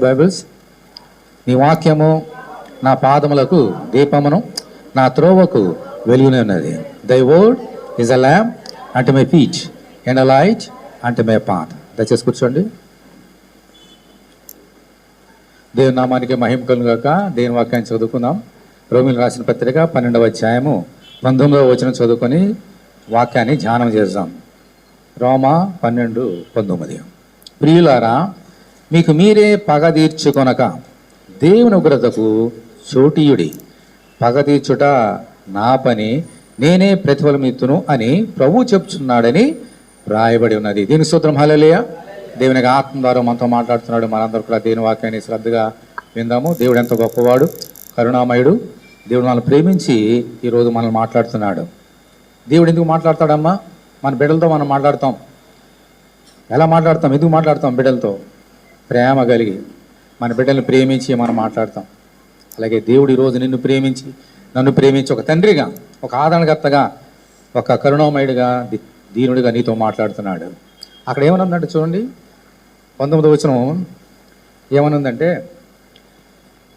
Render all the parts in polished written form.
Bibles. నీ వాక్యము నా పాదములకు దీపమును, నా త్రోవకు వెలుగునే ఉన్నది. Thy word is a lamp unto my feet and a light unto my path. దయచేసి కూర్చోండి. దేవుని నామానికి మహిమ కలుగును గాక. దేవుని వాక్యాన్ని చదువుకుందాం. రోమీయులకు రాసిన పత్రిక 12వ అధ్యాయము 19వ వచనం చదువుకొని వాక్యాన్ని ధ్యానం చేద్దాం. రోమా 12:19. ప్రియులారా, మీకు మీరే పగ తీర్చుకొనక దేవుని ఉగ్రతకు చోటీయుడి. పగ తీర్చుట నా పని, నేనే ప్రతిఫలమిత్తును అని ప్రభువు చెప్తున్నాడని రాయబడి ఉన్నది. దీని స్తోత్రం. హల్లెలూయా. దేవునికి ఆత్మ ద్వారా మనతో మాట్లాడుతున్నాడు. మనందరూ కూడా దేవుని వాక్యాన్ని శ్రద్ధగా విందాము. దేవుడు ఎంత గొప్పవాడు, కరుణామయుడు. దేవుడు మనల్ని ప్రేమించి ఈరోజు మనల్ని మాట్లాడుతున్నాడు. దేవుడు ఎందుకు మాట్లాడతాడమ్మా? మన బిడ్డలతో మనం మాట్లాడతాం. ఎలా మాట్లాడతాం? ఎందుకు మాట్లాడతాం? బిడ్డలతో ప్రేమ కలిగి మన బిడ్డల్ని ప్రేమించి మనం మాట్లాడతాం. అలాగే దేవుడు ఈరోజు నిన్ను ప్రేమించి, నన్ను ప్రేమించి ఒక తండ్రిగా, ఒక ఆదరణకర్తగా, ఒక కరుణామయుడిగా, దీనుడిగా నీతో మాట్లాడుతున్నాడు. అక్కడ ఏమనుందంటే చూడండి, 19వ వచనం ఏమనుందంటే,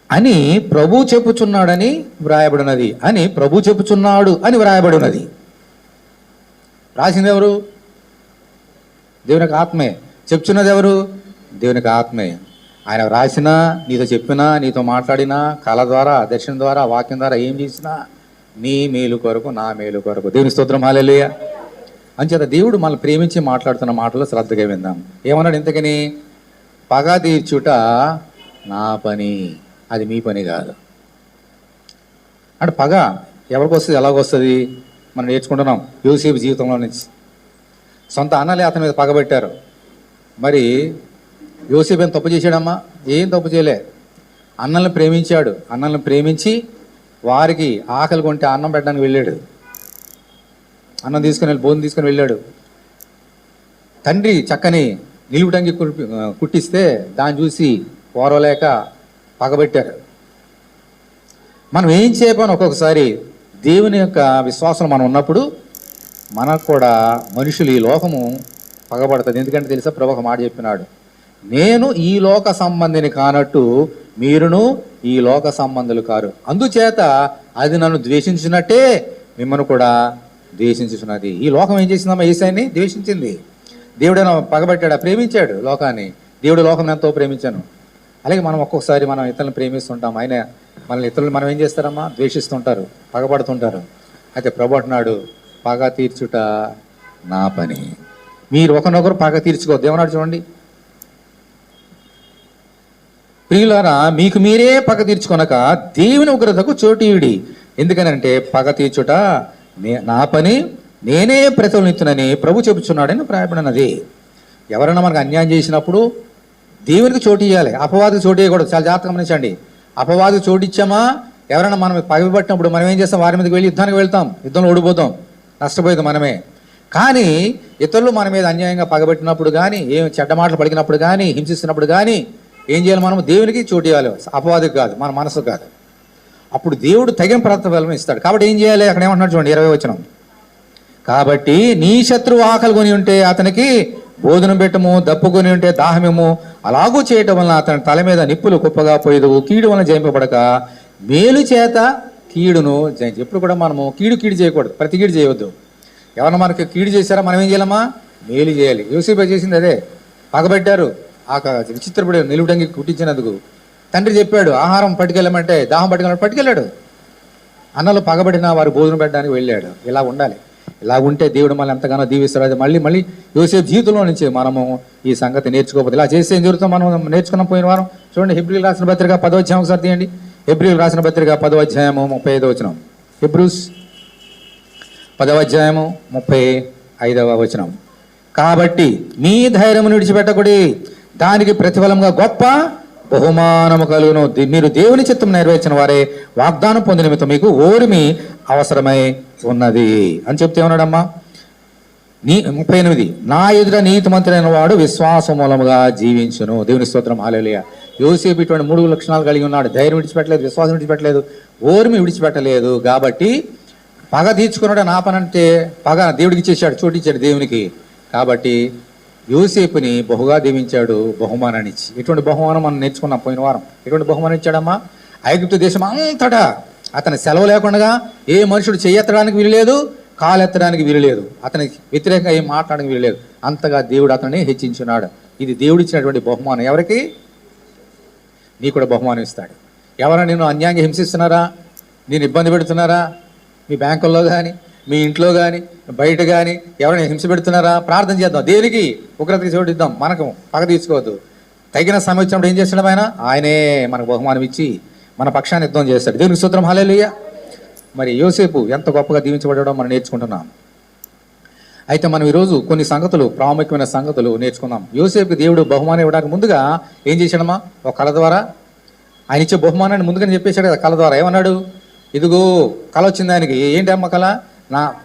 అని ప్రభు చెప్పుచున్నాడని వ్రాయబడినది. అని ప్రభు చెప్పుచున్నాడు అని వ్రాయబడి ఉన్నది. రాసింది ఎవరు? దేవునికి ఆత్మే. చెప్తున్నది ఎవరు? దేవునికి ఆత్మే. ఆయన రాసినా, నీతో చెప్పినా, నీతో మాట్లాడినా, కళ ద్వారా, దర్శనం ద్వారా, వాక్యం ద్వారా ఏం చేసినా నీ మేలు కొరకు, నా మేలు కొరకు. దేవుని స్తోత్రం. హల్లెలూయా. అంచేత దేవుడు మనల్ని ప్రేమించి మాట్లాడుతున్న మాటలు శ్రద్ధగా విందాం. ఏమన్నాడు ఇంతకని? పగ తీర్చుట నా పని, అది మీ పని కాదు. అంటే పగ ఎవరికి వస్తుంది, ఎలాగొస్తుంది మనం నేర్చుకుంటున్నాం యోసేపు జీవితంలో నుంచి. సొంత అన్నలే అతని మీద పగబెట్టారు. మరి యోసేపు ఏం తప్పు చేశాడమ్మా? ఏం తప్పు చేయలే. అన్నల్ని ప్రేమించాడు. అన్నల్ని ప్రేమించి వారికి ఆకలి కొంటే అన్నం పెట్టడానికి వెళ్ళాడు. అన్నం తీసుకుని వెళ్ళి భోజనం తీసుకుని వెళ్ళాడు. తండ్రి చక్కని నిలువుటంగి కుట్టిస్తే దాన్ని చూసి ఓరవలేక పగబెట్టారు. మనం ఏం చేయకపోయినా ఒక్కొక్కసారి దేవుని యొక్క విశ్వాసం మనం ఉన్నప్పుడు మనకు కూడా మనుషులు, ఈ లోకము పగబడుతుంది. ఎందుకంటే తెలుసా, ప్రభు ఒక మాట చెప్పినాడు, నేను ఈ లోక సంబంధిని కానట్టు మీరును ఈ లోక సంబంధులు కారు. అందుచేత అది నన్ను ద్వేషించినట్టే మిమ్మల్ని కూడా ద్వేషించున్నది. ఈ లోకం ఏం చేసిందమ్మా? యేసయ్యని ద్వేషించింది. దేవుడైనా పగబట్టాడా? ప్రేమించాడు లోకాన్ని. దేవుడు లోకం ఎంతో ప్రేమించాను. అలాగే మనం ఒక్కొక్కసారి మనం ఇతరులను ప్రేమిస్తుంటాం. ఆయన మనల్ని ఇతరులు మనం ఏం చేస్తారమ్మా? ద్వేషిస్తుంటారు, పగబడుతుంటారు. అయితే ప్రభు అంటున్నాడు, పగ తీర్చుట నా పని. మీరు ఒకరినొకరు పగ తీర్చుకోవద్దు. ఏమన్నాడు చూడండి, ప్రియులారా, మీకు మీరే పగ తీర్చుకొనక దేవుని ఉగ్రతకు చోటీయుడి. ఎందుకనంటే పగ తీర్చుట నా పని, నేనే ప్రతిఫలమిత్తునని ప్రభు చెబుతున్నాడని ప్రాయపడినది. ఎవరైనా మనకు అన్యాయం చేసినప్పుడు దేవునికి చోటు ఇవ్వాలి, అపవాదికి చోటు ఇవ్వకూడదు. చాలా జాగ్రత్తగా గమనించండి. అపవాదికి చోటు ఇచ్చామా, ఎవరైనా మనం పగబట్టినప్పుడు మనం ఏం చేస్తాం? వారి మీదకి వెళ్ళి యుద్ధానికి వెళ్తాం. యుద్ధంలో ఓడిపోతాం, నష్టపోయేది మనమే. కానీ ఇతరులు మన మీద అన్యాయంగా పగబెట్టినప్పుడు కానీ, ఏం చెడ్డ మాటలు పలికినప్పుడు కానీ, హింసిస్తున్నప్పుడు కానీ ఏం చేయాలి? మనం దేవునికి చోటు ఇవ్వాలి, అపవాదికి కాదు, మన మనసుకు కాదు. అప్పుడు దేవుడు తగిన ప్రతిఫలం ఇస్తాడు. కాబట్టి ఏం చేయాలి? అక్కడ ఏమంటున్నాడు చూడండి, 20వ వచనం. కాబట్టి నీ శత్రువు ఆకలి కొని ఉంటే అతనికి భోజనం పెట్టము, దప్పు కొని ఉంటే దాహమేమో. అలాగూ చేయటం వలన అతని తల మీద నిప్పులు కుప్పగా పోయేదు. కీడు వలన జయింపబడక మేలు చేత కీడును జయించు. ఎప్పుడు కూడా మనము కీడు చేయకూడదు, ప్రతి కీడు చేయవద్దు. ఎవరన్నా మనకి కీడు చేశారా, మనం ఏం చేయాలమ్మా? మేలు చేయాలి. యోసేపు చేసింది అదే. పగబెట్టారు, ఆ విచిత్రపడి నిలువుటంగి కుట్టించినందుకు. తండ్రి చెప్పాడు ఆహారం పట్టుకెళ్ళమంటే, దాహం పట్టుకెళ్ళాడు. అన్నలు పగబడిన వారు భోజనం పెట్టడానికి వెళ్ళాడు. ఇలా ఉండాలి. ఇలా ఉంటే దేవుడు మళ్ళీ ఎంతగానో దీవిస్తాడు. అది మళ్ళీ యోసేపు జీవితంలో నుంచి మనము ఈ సంగతి నేర్చుకోకపోతే ఇలా చేస్తే ఏం జరుగుతుందో మనం నేర్చుకున్నాం పోయిన వారం. చూడండి, హెబ్రీయులకు రాసిన పత్రిక 10వ అధ్యాయం ఒకసారి తీయండి. హెబ్రీయులకు రాసిన పత్రిక 10వ అధ్యాయము 35వ వచనం. హెబ్రూస్ 10వ అధ్యాయము 35వ వచనం. కాబట్టి మీ ధైర్యమును విడిచిపెట్టకుడి, దానికి ప్రతిఫలంగా గొప్ప బహుమానము కలుగును. మీరు దేవుని చిత్తం నెరవేర్చిన వారే, వాగ్దానం పొందిన నిమిత్తం మీకు ఓర్మి అవసరమై ఉన్నది అని చెప్తే ఉన్నాడమ్మా. 38. నా ఎదుట నీతిమంతుడైన వాడు విశ్వాస మూలముగా జీవించును. దేవుని స్తోత్రం. హల్లెలూయా. యోసేపు ఇటువంటి 3 లక్షణాలు కలిగి ఉన్నాడు. ధైర్యం విడిచిపెట్టలేదు, విశ్వాసం విడిచిపెట్టలేదు, ఓర్మి విడిచిపెట్టలేదు. కాబట్టి పగ తీర్చుకున్నాడు. నా పని అంటే పగ దేవుడికి ఇచ్చేసాడు, చోటు ఇచ్చాడు దేవునికి. కాబట్టి యోసేపుని బహుగా దీవించాడు, బహుమానాన్ని ఇచ్చి. ఎటువంటి బహుమానం మనం నేర్చుకున్నాం పోయిన వారం. ఎటువంటి బహుమానం ఇచ్చాడమ్మా? ఐగుప్తు దేశం అంతటా అతని సెలవు లేకుండా ఏ మనుషుడు చెయ్యెత్తడానికి వీలులేదు, కాలెత్తడానికి వీలులేదు, అతనికి వ్యతిరేకంగా ఏం మాట్లాడడానికి వీలులేదు. అంతగా దేవుడు అతన్ని హెచ్చించున్నాడు. ఇది దేవుడిచ్చినటువంటి బహుమానం. ఎవరికి? నీకు కూడా బహుమానం ఇస్తాడు. ఎవరైనా నేను అన్యాయంగా హింసిస్తున్నారా, నేను ఇబ్బంది పెడుతున్నారా, మీ బ్యాంకుల్లో కానీ, మీ ఇంట్లో కానీ, బయట కానీ ఎవరైనా హింస పెడుతున్నారా? ప్రార్థన చేద్దాం. దేనికి? ఉగ్రతకి చోటిద్దాం. మనకు పగ తీసుకోవద్దు. తగిన సమయం వచ్చినప్పుడు ఏం చేస్తాడు ఆయనే మనకు బహుమానం ఇచ్చి మన పక్షాన్ని యుద్ధం చేస్తాడు. దేవునికి స్తోత్రం, హల్లెలూయా. మరి యోసేపు ఎంత గొప్పగా దీవించబడడం మనం నేర్చుకుంటున్నాం. అయితే మనం ఈరోజు కొన్ని సంగతులు, ప్రాముఖ్యమైన సంగతులు నేర్చుకుందాం. యోసేపుకి దేవుడు బహుమానం ఇవ్వడానికి ముందుగా ఏం చేశాడమ్మా? ఒక కళ ద్వారా ఆయన ఇచ్చే బహుమానాన్ని ముందుగానే చెప్పేశాడు కదా. కళ ద్వారా ఏమన్నాడు? ఇదిగో కళ వచ్చింది ఆయనకి. ఏంటి అమ్మ కళ?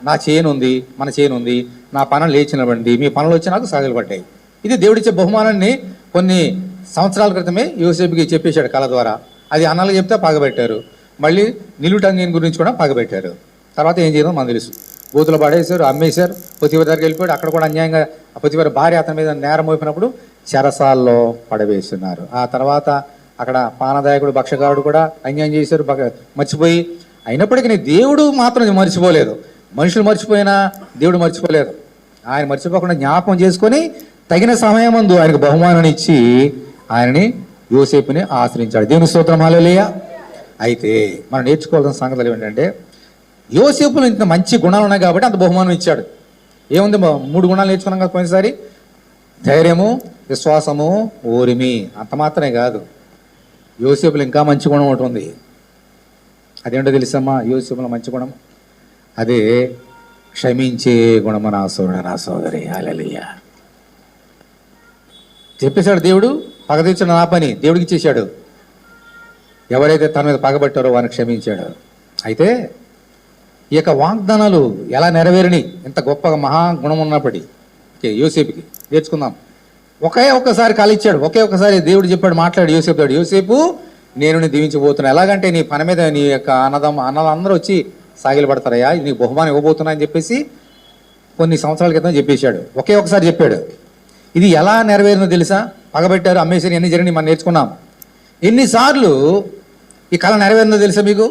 నా చేను ఉంది, మన చేను ఉంది, నా పనులు లేచినవ్వండి, మీ పనులు వచ్చి నాకు సాగులు పడ్డాయి. ఇది దేవుడిచ్చే బహుమానాన్ని కొన్ని సంవత్సరాల క్రితమే యోసేపుకి చెప్పేశాడు కళ ద్వారా. అది అన్నలు చెప్తే పగబెట్టారు. మళ్ళీ నిలుటంగిని గురించి కూడా పగబెట్టారు. తర్వాత ఏం చేయడం మనకు తెలుసు. బూతులు పడేశారు, అమ్మేశారు. పొతివారి దగ్గరికి వెళ్ళిపోయాడు. అక్కడ కూడా అన్యాయంగా పొతివారి భార్య అతని మీద నేరం మోపినప్పుడు చెరసాల్లో పడవేస్తున్నారు. ఆ తర్వాత అక్కడ పానదాయకుడు, భక్షకారుడు కూడా అన్యాయం చేశారు, మర్చిపోయి. అయినప్పటికీ దేవుడు మాత్రం మర్చిపోలేదు. మనుషులు మర్చిపోయినా దేవుడు మర్చిపోలేదు. ఆయన మర్చిపోకుండా జ్ఞాపకం చేసుకొని తగిన సమయం ముందు ఆయనకు బహుమానాన్ని ఇచ్చి ఆయనని, యోసేపుని ఆశ్రయించాడు. దేవుని స్తోత్రం, హల్లెలూయా. అయితే మనం నేర్చుకోవాల్సిన సంగతులు ఏంటంటే, యోసేపులో ఇంత మంచి గుణాలు ఉన్నాయి కాబట్టి అంత బహుమానం ఇచ్చాడు. ఏముంది? 3 గుణాలు నేర్చుకున్నాం కదా పోయినసారి. ధైర్యము, విశ్వాసము, ఓరిమి. అంత మాత్రమే కాదు, యోసేపులో ఇంకా మంచి గుణం ఒకటి ఉంది. అదేంటో తెలుసమ్మా? యోసేపులో మంచి గుణం అదే క్షమించే గుణము నా సోదరుడు, నా సోదరి. హల్లెలూయా. చెప్పేశాడు దేవుడు, పగ తీర్చిన నా పని దేవుడికి ఇచ్చేశాడు. ఎవరైతే తన మీద పగబట్టారో వారిని క్షమించాడు. అయితే ఈ యొక్క వాగ్దానాలు ఎలా నెరవేరిని? ఇంత గొప్పగా మహాగుణం ఉన్నప్పటికీ యోసేపుకి నేర్చుకుందాం. ఒక్కసారి కాలిచ్చాడు. ఒక్కసారి దేవుడు చెప్పాడు, మాట్లాడు యోసేపు. యోసేపు, నేను నీ దీవించబోతున్నా. ఎలాగంటే నీ పని మీద నీ యొక్క అన్నలందరూ వచ్చి సాగిలు పడతారయ్యా, నీకు బహుమానం ఇవ్వబోతున్నా అని చెప్పేసి కొన్ని సంవత్సరాల క్రితం చెప్పేశాడు. ఒకసారి చెప్పాడు. ఇది ఎలా నెరవేరిందో తెలుసా? పగబెట్టారు, అమ్మేసారు, ఎన్ని జరిగినాయి మనం నేర్చుకున్నాం. ఎన్నిసార్లు ఈ కళ నెరవేరిందో తెలుసా మీకు?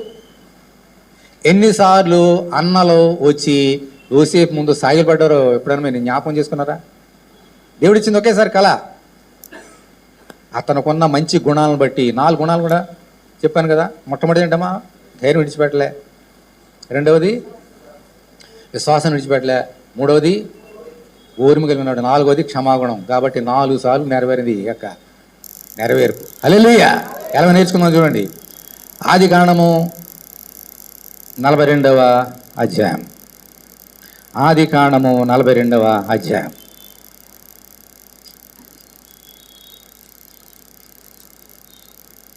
ఎన్నిసార్లు అన్నలు వచ్చి యోసేపు ముందు సాగిలు పడ్డారో ఎప్పుడైనా మీరు జ్ఞాపకం చేసుకున్నారా? దేవుడు ఇచ్చింది ఒకేసారి కళ. అతనుకున్న మంచి గుణాలను బట్టి 4 గుణాలు కూడా చెప్పాను కదా. మొట్టమొదటి ఏంటమ్మా? ధైర్యం విడిచిపెట్టలే. రెండవది విశ్వాసం విడిచిపెట్టలే. మూడవది ఓర్మి కలిగి ఉన్నాడు. 4వది క్షమాగుణం. కాబట్టి 4 సార్లు నెరవేరింది ఈ యొక్క నెరవేర్పు. హల్లెలూయా. ఎలా నేర్చుకుందాం చూడండి. ఆదికాండము 42వ అధ్యాయం. ఆదికాండము 42వ అధ్యాయం.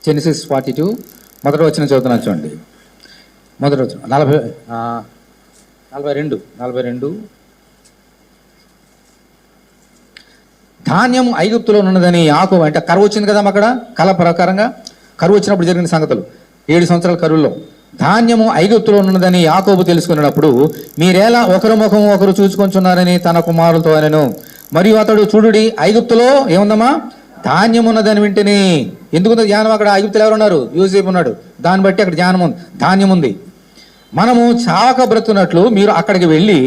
Genesis 42 మొదటి వచనం చదువుతున్నాను చూడండి. మొదటి వచనం 42. ధాన్యం ఐగుప్తులో ఉన్నదని యాకోబు, అంటే కరువు వచ్చింది కదా అక్కడ. కళ ప్రకారంగా కరువు వచ్చినప్పుడు జరిగిన సంగతులు. 7 సంవత్సరాల కరువులో ధాన్యము ఐగుప్తులో ఉన్నదని యాకోబు తెలుసుకున్నప్పుడు, మీరేలా ఒకరు ముఖము ఒకరు చూసుకొంచున్నారని తన కుమారులతో అనెను. మరియు అతడు, చూడుడి, ఐగుప్తులో ఏముందమ్మా? ధాన్యం ఉన్నదని వింటేనే. ఎందుకుందో జ్ఞానం? అక్కడ ఐగుప్తులు ఎవరు ఉన్నారు? యోసేపు ఉన్నాడు. దాన్ని బట్టి అక్కడ ధాన్యం ఉంది. మనము చావక బ్రతున్నట్లు మీరు అక్కడికి వెళ్ళి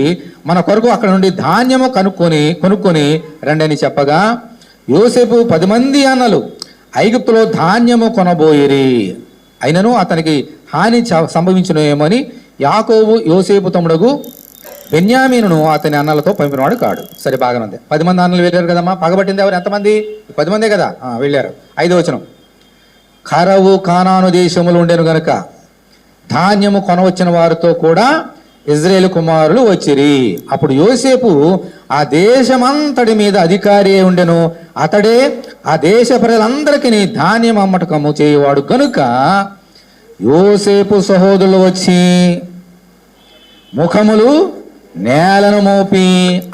మన కొరకు అక్కడ నుండి ధాన్యము కొనుక్కొని రండి అని చెప్పగా, యోసేపు 10 మంది అన్నలు ఐగుప్తులో ధాన్యము కొనబోయిరి. అయినను అతనికి హాని సంభవించునేమని యాకోబు యోసేపు తమ్ముడగు బెన్యామీనును అతని అన్నలతో పంపినవాడు కాడు. సరే, బాగానే ఉంది. 10 మంది అన్నలు వెళ్ళారు కదమ్మా. పగబట్టింది ఎవరు? ఎంతమంది? 10 మందే కదా వెళ్ళారు. 5వ వచనం. కరవు కానాను దేశములు ఉండెను గనుక ధాన్యము కొనవచ్చిన వారితో కూడా ఇజ్రాయేలు కుమారులు వచ్చిరి. అప్పుడు యోసేపు ఆ దేశమంతటి మీద అధికారి అయి ఉండెను. అతడే ఆ దేశ ప్రజలందరికీ ధాన్యం అమ్మటకము చేయవాడు గనుక యోసేపు సహోదరులు వచ్చి ముఖములు నేలను మోపి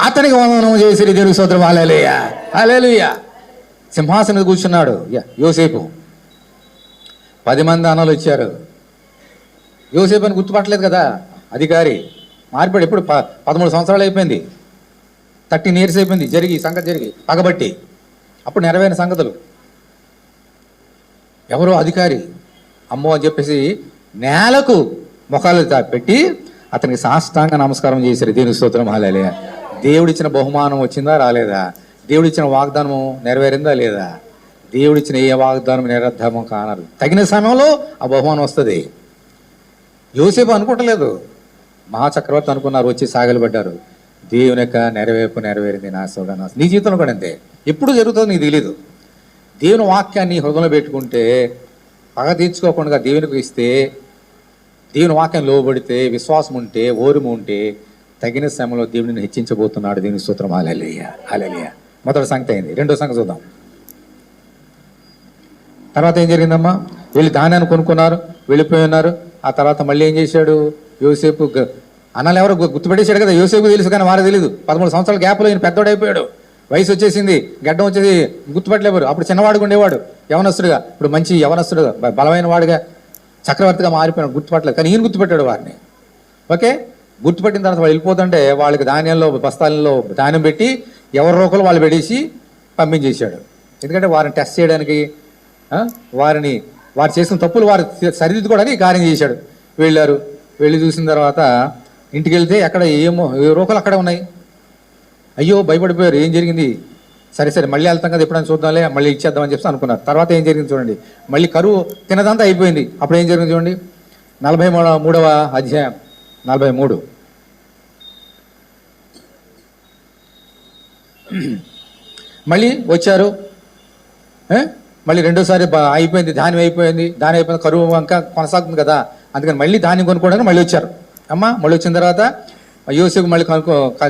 అతనికి వందనం చేసిరి. దేవుని స్తోత్రం. హల్లెలూయా, హల్లెలూయా. సింహాసనం మీద కూర్చున్నాడు యోసేపు. 10 మంది అన్నలు వచ్చారు. యోసేపు అని గుర్తుపట్టలేదు కదా అధికారి. మారిపోయాడు. ఎప్పుడు 13 సంవత్సరాలు అయిపోయింది. 13 years అయిపోయింది జరిగి సంగతి జరిగి పగబట్టి. అప్పుడు నెరవేరిన సంగతులు. ఎవరో అధికారి అమ్మో అని చెప్పేసి నేలకు ముఖాలు పెట్టి అతనికి సాష్టాంగ నమస్కారం చేశారు. దేవుని స్తోత్రం, హల్లెలూయా. దేవుడిచ్చిన బహుమానం వచ్చిందా రాలేదా? దేవుడిచ్చిన వాగ్దానం నెరవేరిందా లేదా? దేవుడిచ్చిన ఏ వాగ్దానం నిరర్ధమం కానరు. తగిన సమయంలో ఆ బహుమానం వస్తుంది. యోసేపు అనుకుంటలేదు, మహాచక్రవర్తి అనుకున్నారు, వచ్చి సాగలిపడ్డారు. దేవుని యొక్క నెరవేరింది నా సోదరు. నీ జీవితంలో కూడా అంతే. ఎప్పుడు జరుగుతుందో నీకు తెలియదు. దేవుని వాక్యాన్ని హృదయంలో పెట్టుకుంటే, పగ తీర్చుకోకుండా దేవునికి ఇస్తే, దేవుని వాక్యం లోబడితే, విశ్వాసం ఉంటే, ఓర్ము ఉంటే, తగిన సమయంలో దేవుడిని హెచ్చించబోతున్నాడు. దేవుని స్తోత్రం, హల్లెలూయా, హల్లెలూయా. మొదటి సంగతి అయింది. రెండో సంగతి చూద్దాం. తర్వాత ఏం జరిగిందమ్మా? వీళ్ళు ధాన్యాన్ని కొనుక్కున్నారు, వెళ్ళిపోయి ఉన్నారు. ఆ తర్వాత మళ్ళీ ఏం చేశాడు యోసేపు? అన్నలు ఎవరో గుర్తుపెట్టేశాడు కదా. యోసేపు తెలుసు కానీ వారు తెలియదు. 13 సంవత్సరాల గ్యాప్లో ఈయన పెద్దోడు అయిపోయాడు. వయసు వచ్చేసింది, గడ్డం వచ్చేసి గుర్తుపట్టలేవారు. అప్పుడు చిన్నవాడుగా ఉండేవాడు, యవనస్తుడుగా. ఇప్పుడు మంచి యవనస్తుడుగా, బలమైన వాడుగా, చక్రవర్తిగా మారిపోయినాడు. గుర్తుపట్టలేదు కానీ ఈయన గుర్తుపెట్టాడు వారిని. ఓకే, గుర్తుపట్టిన తర్వాత వాళ్ళు వెళ్ళిపోతుంటే వాళ్ళకి ధాన్యంలో బస్తాలలో ధాన్యం పెట్టి ఎవరి రోకలు వాళ్ళు పెట్టేసి పంపించేశాడు. ఎందుకంటే వారిని టెస్ట్ చేయడానికి, వారు చేసిన తప్పులు వారు సరిదిద్దుకోవడానికి కార్యం చేశాడు. వెళ్ళారు. వెళ్ళి చూసిన తర్వాత ఇంటికి వెళ్తే అక్కడ ఏ రోకలు అక్కడే ఉన్నాయి. అయ్యో భయపడిపోయారు. ఏం జరిగింది? సరే మళ్ళీ వెళ్తాం కదా, ఎప్పుడైనా చూద్దాంలే, మళ్ళీ ఇచ్చేద్దామని చెప్పి అనుకున్నారు. తర్వాత ఏం జరిగింది చూడండి. మళ్ళీ కరువు తినదంతా అయిపోయింది. అప్పుడు ఏం జరిగింది చూడండి. 43వ అధ్యాయం 43. మళ్ళీ వచ్చారు. మళ్ళీ రెండోసారి అయిపోయింది, ధాన్యం అయిపోయింది. కరువు ఇంకా కొనసాగుతుంది కదా, అందుకని మళ్ళీ ధాన్యం కొనుక్కోవడానికి మళ్ళీ వచ్చారు. మళ్ళీ వచ్చిన తర్వాత యోసేపు మళ్ళీ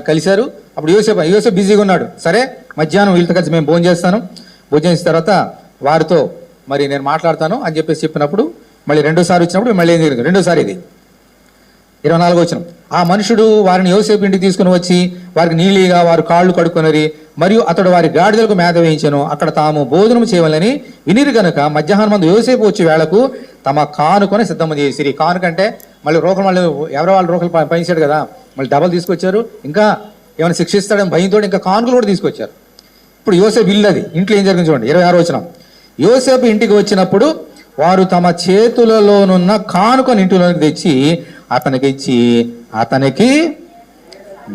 కలిశారు. అప్పుడు యోసేపు బిజీగా ఉన్నాడు. సరే మధ్యాహ్నం వీళ్ళతో కలిసి మేము భోజనం చేస్తాను, భోజనం చేసిన తర్వాత వారితో మరి నేను మాట్లాడతాను అని చెప్పేసి చెప్పినప్పుడు మళ్ళీ రెండోసారి వచ్చినప్పుడు మళ్ళీ ఏం జరిగింది? రెండోసారి ఇది 24వ వచనం. ఆ మనుషుడు వారిని యోసేపు ఇంటికి తీసుకుని వచ్చి వారికి నీళ్ళిగా వారు కాళ్ళు కడుక్కొనరి, మరియు అతడు వారి గాడిదలకు మేత వేయించెను. అక్కడ తాము భోజనం చేయవాలని వినిరు గనుక మధ్యాహ్నం మందు యోసేపు వచ్చి వేళకు తమ కానుకొని సిద్ధం చేసిరి. కానుకంటే మళ్ళీ రోకలు, మళ్ళీ ఎవరో వాళ్ళు రోకలు పనిచాడు కదా, మళ్ళీ డబల్ తీసుకొచ్చారు. ఇంకా ఏమైనా శిక్షిస్తాడని భయంతో ఇంకా కానుకలు కూడా తీసుకొచ్చారు. ఇప్పుడు యోసేపు ఇల్లు అది. ఇంట్లో ఏం జరిగింది చూడండి. 26వ వచనం. యోసేపు ఇంటికి వచ్చినప్పుడు వారు తమ చేతులలోనున్న కానుకను ఇంటిలోకి తెచ్చి అతనికి ఇచ్చి అతనికి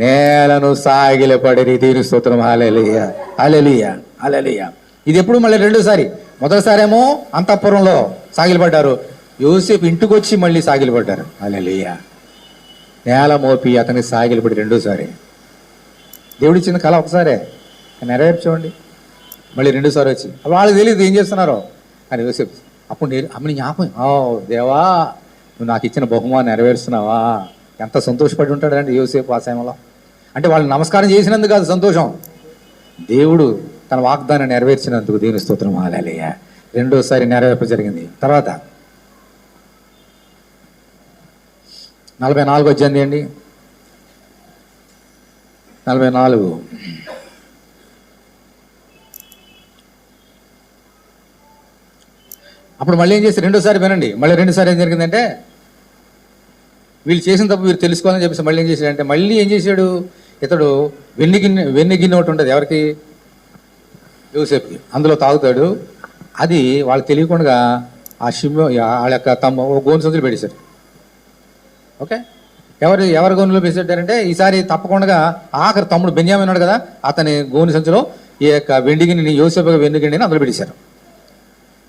నేలను సాగిలపడి. దేవుని స్తోత్రం, హల్లెలూయా, హల్లెలూయా, హల్లెలూయా. ఇది ఎప్పుడు? మళ్ళీ రెండోసారి. మొదటిసారేమో అంతఃపురంలో సాగిలపడ్డారు. యోసేపు ఇంటికి వచ్చి మళ్ళీ సాగిలపడ్డారు. హల్లెలూయా. నేల మోపి అతనికి సాగిలపడి రెండోసారి. దేవుడిచ్చిన కళ ఒకసారే నెరవేర్చండి. మళ్ళీ రెండోసారి వచ్చి వాళ్ళకి తెలియదు ఏం చేస్తున్నారో అని యోసేపు. అప్పుడు అమ్మని జ్ఞాపకం, ఓ దేవా నువ్వు నాకు ఇచ్చిన బహుమానం నెరవేరుస్తున్నావా? ఎంత సంతోషపడి ఉంటాడండి యోసేపు ఆ సమయంలో. అంటే వాళ్ళు నమస్కారం చేసినందుకు కాదు సంతోషం, దేవుడు తన వాగ్దానం నెరవేర్చినందుకు. దేవుని స్తోత్రం, హల్లెలూయా. రెండోసారి నెరవేర్ప జరిగింది. తర్వాత 44 వచ్చింది అండి. 44. అప్పుడు మళ్ళీ ఏం చేస్తారు? రెండోసారి వినండి. మళ్ళీ రెండోసారి ఏం జరిగిందంటే, వీళ్ళు చేసిన తప్పు వీరు తెలుసుకోవాలని చెప్పేసి మళ్ళీ ఏం చేశాడంటే, మళ్ళీ ఏం చేశాడు ఇతడు? వెన్ని గిన్నె ఒకటి ఉంటుంది ఎవరికి? యోసేపుకి. అందులో తాగుతాడు. అది వాళ్ళకి తెలియకుండా ఆ వాళ్ళ యొక్క తమ గోను సంచులు పెట్టేశారు. ఓకే, ఎవరి గోనులో పెట్టారంటే ఈసారి తప్పకుండా ఆఖరి తమ్ముడు బెన్యామీను ఉన్నాడు కదా, అతని గోను సంచులో ఈ యొక్క వెండి గిన్నెని, యోసేపు వెండి గిన్నెని అందులో పెట్టేశారు.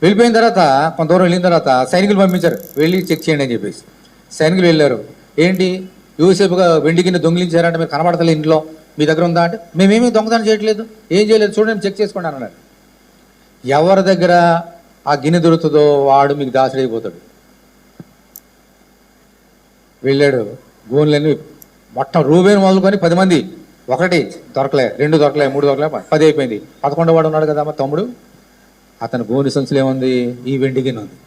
వెళ్ళిపోయిన తర్వాత కొంత దూరం వెళ్ళిన తర్వాత సైనికులు పంపించారు, వెళ్ళి చెక్ చేయండి అని చెప్పేసి. సైనికులు వెళ్ళారు. ఏంటి యోసేపుగా వెండి గిన్నె దొంగిలించారంటే మీరు కనబడతలే, ఇంట్లో మీ దగ్గర ఉందా అంటే మేమేమీ దొంగతనం చేయట్లేదు, ఏం చేయలేదు, చూడండి చెక్ చేసుకోండి అన్నారు. ఎవరి దగ్గర ఆ గిన్నె దొరుకుతుందో వాడు మీకు దాసుడైపోతాడు. వెళ్ళాడు. గోన్లన్నీ మొత్తం రూబేను మొదలుకొని 10 మంది, 1 దొరకలే, 2 దొరకలే, 3 దొరకలే, 10 అయిపోయింది. 11వ వాడు ఉన్నాడు కదా మా తమ్ముడు, అతను గోని సంచులు ఏముంది? ఈ వెండి గిన్నె ఉంది.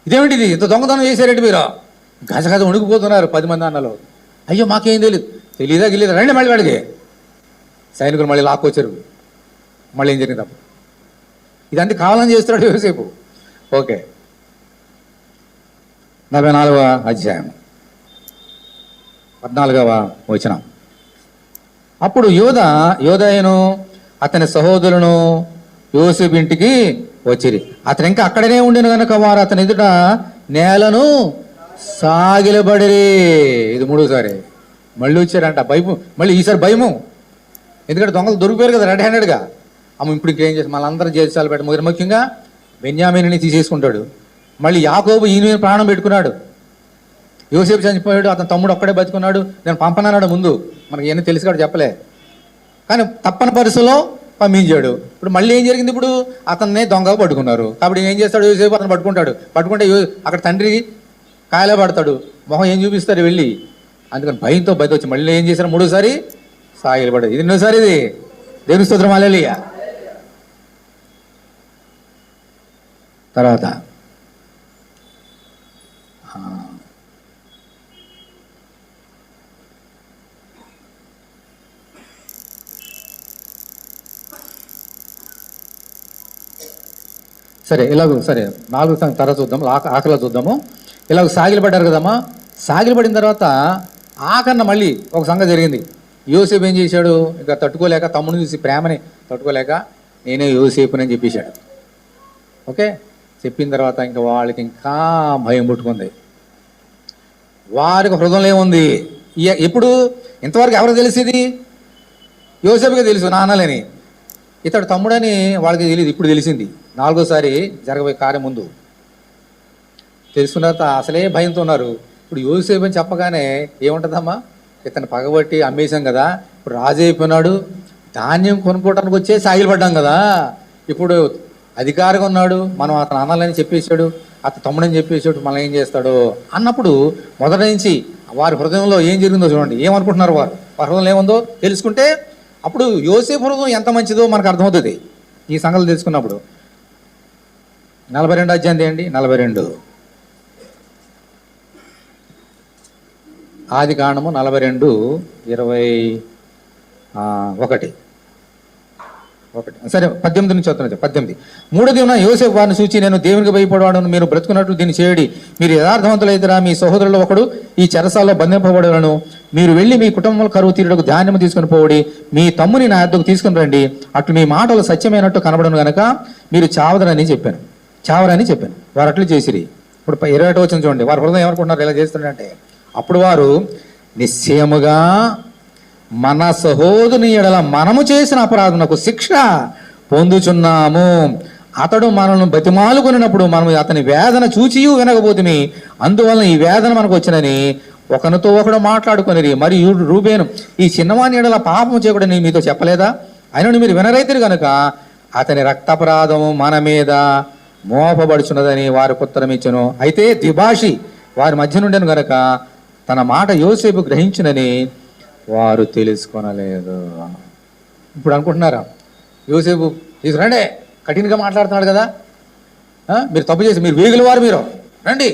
ఇదేమిటిది, ఇంత దొంగతనం చేశారేంటి మీరు? గజ వణుకుపోతున్నారు 10 మంది అన్నలు. అయ్యో మాకేం తెలియదా గిల్లేదా, రండి మళ్ళీ వాడికి. సైనికులు మళ్ళీ లాక్కొచ్చారు. మళ్ళీ ఏం జరిగింది? అప్పుడు ఇదంతా కావాలని చేస్తున్నాడు యోసేపు. ఓకే, 44వ అధ్యాయం 14వ వచనం. అప్పుడు యోదాయను అతని సహోదరులను యోసేపు ఇంటికి వచ్చిరి. అతను ఇంకా అక్కడనే ఉండిన కనుక వారు అతని ఎదుట నేలను సాగిలబడిరి. ఇది మూడోసారి మళ్ళీ వచ్చారంట. భయము, మళ్ళీ ఈసారి భయము. ఎందుకంటే దొంగలు దొరికిపోయారు కదా రెడ్ హ్యాండెడ్గా. ఇప్పుడు ఇంకేం చేసి మళ్ళీ అందరూ చేసాలు పెట్ట ముఖ్యంగా బెన్యామీనుని తీసేసుకుంటాడు. మళ్ళీ యాకోబు ఈయన మీద ప్రాణం పెట్టుకున్నాడు. యోసేపు చనిపోయాడు, అతని తమ్ముడు ఒక్కడే బతుకున్నాడు, నేను పంపనన్నాడు ముందు. మనకి ఏమీ తెలిసి కూడా చెప్పలే, కానీ తప్పని పరిస్థితిలో పంపించాడు. ఇప్పుడు మళ్ళీ ఏం జరిగింది? ఇప్పుడు అతన్నే దొంగగా పట్టుకున్నారు. కాబట్టి ఏం చేస్తాడు? యోసేపు అతను పట్టుకుంటే అక్కడ తండ్రి కాయలే పడతాడు, మొహం ఏం చూపిస్తారు వెళ్ళి. అందుకని భయంతో బయట వచ్చి మళ్ళీ ఏం చేశారు? మూడోసారి సాగిలబడ్డది. ఇది ఎన్నోసారి? ఇది దేవుని స్తోత్రం, హల్లెలూయా. తర్వాత సరే ఇలాగ సరే 4 తర్వాత చూద్దాము, ఆఖరిలో చూద్దాము. ఇలాగ సాగిలపడ్డారు కదమ్మా. సాగిలపడిన తర్వాత ఆఖరణ మళ్ళీ ఒక సంగతి జరిగింది. యోసేపు ఏం చేశాడు? ఇంకా తట్టుకోలేక, తమ్ముడిని చూసి ప్రేమని తట్టుకోలేక నేనే యోసేపునని చెప్పేశాడు. ఓకే, చెప్పిన తర్వాత ఇంకా వాళ్ళకి ఇంకా భయం పుట్టుకుంది. వారికి హృదయంలో ఏముంది? ఎప్పుడు ఇంతవరకు ఎవరికి తెలిసేది? యోసేపుగా తెలుసు నాన్నలేని, ఇతడు తమ్ముడని వాళ్ళకి తెలియదు. ఇప్పుడు తెలిసింది, 4వసారి జరగబోయే కార్యం ముందు తెలుసుకున్న తర్వాత అసలే భయంతో ఉన్నారు. ఇప్పుడు యోసేపు అని చెప్పగానే ఏముంటుందమ్మా? ఇతను పగబట్టి అమ్మేశాం కదా, ఇప్పుడు రాజు అయిపోయినాడు, ధాన్యం కొనుక్కోవడానికి వచ్చే సాగిలపడ్డాం కదా, ఇప్పుడు అధికారిగా ఉన్నాడు, మనం అతను అనాలని చెప్పేశాడు, అతను తమ్ముడని చెప్పేశాడు, మనం ఏం చేస్తాడు అన్నప్పుడు మొదటి నుంచి వారి హృదయంలో ఏం జరిగిందో చూడండి. ఏమనుకుంటున్నారు వారి హృదయంలో ఏముందో తెలుసుకుంటే అప్పుడు యోసేపు హృదయం ఎంత మంచిదో మనకు అర్థమవుతుంది ఈ సంగతులు తెలుసుకున్నప్పుడు. 42 అధ్యాయం తీయండి. 42 ఆదికాండము 42:21. సరే 18 నుంచి వస్తున్నది. 18 3వ దిన యోసేపు వారిని చూచి, నేను దేవునికి భయపడవాడను, మీరు బ్రతుకున్నట్లు దీన్ని చేయడి. మీరు యథార్థవంతులైతేరా మీ సహోదరుల్లో ఒకడు ఈ చెరసాల్లో బంధింపబడలను. మీరు వెళ్ళి మీ కుటుంబంలో కరువు తీరుటకు ధాన్యం తీసుకుని పోవడి. మీ తమ్ముని నా యొద్దకు తీసుకుని రండి. అట్లు మీ మాటలు సత్యమైనట్టు కనబడను గనక మీరు చావరని చెప్పాను. వారు అట్లు చేసిరి. ఇప్పుడు 21 వచ్చిన చూడండి. వారి హృదయం ఏమనుకుంటున్నారు ఇలా చేస్తున్నారంటే? అప్పుడు వారు నిశ్చయముగా మన సహోదరుని ఎడల మనము చేసిన అపరాధమునకు శిక్ష పొందుచున్నాము. అతడు మనల్ని బతిమాలుకొనినప్పుడు మనము అతని వేదన చూచియు వినకపోతిమి. అందువలన ఈ వేదన మనకు వచ్చినని ఒకరితో ఒకడు మాట్లాడుకొనిరి. మరియు రూబేను, ఈ చిన్నవాని ఎడల పాపము చేయకూడదని మీతో చెప్పలేదా? అయినను మీరు వినరైతురు కనుక అతని రక్తాపరాధము మన మీద మోపబడుచున్నదని వారికి ఉత్తరం ఇచ్చెను. అయితే ద్విభాషి వారి మధ్య నుండెను గనక తన మాట యోసేపు గ్రహించునని వారు తెలుసుకొనలేదు. ఇప్పుడు అనుకుంటున్నారా యోసేపు తీసుకురండి, కఠినంగా మాట్లాడుతున్నాడు కదా, మీరు తప్పు చేసి మీరు వేగుల వారు, మీరు రండి,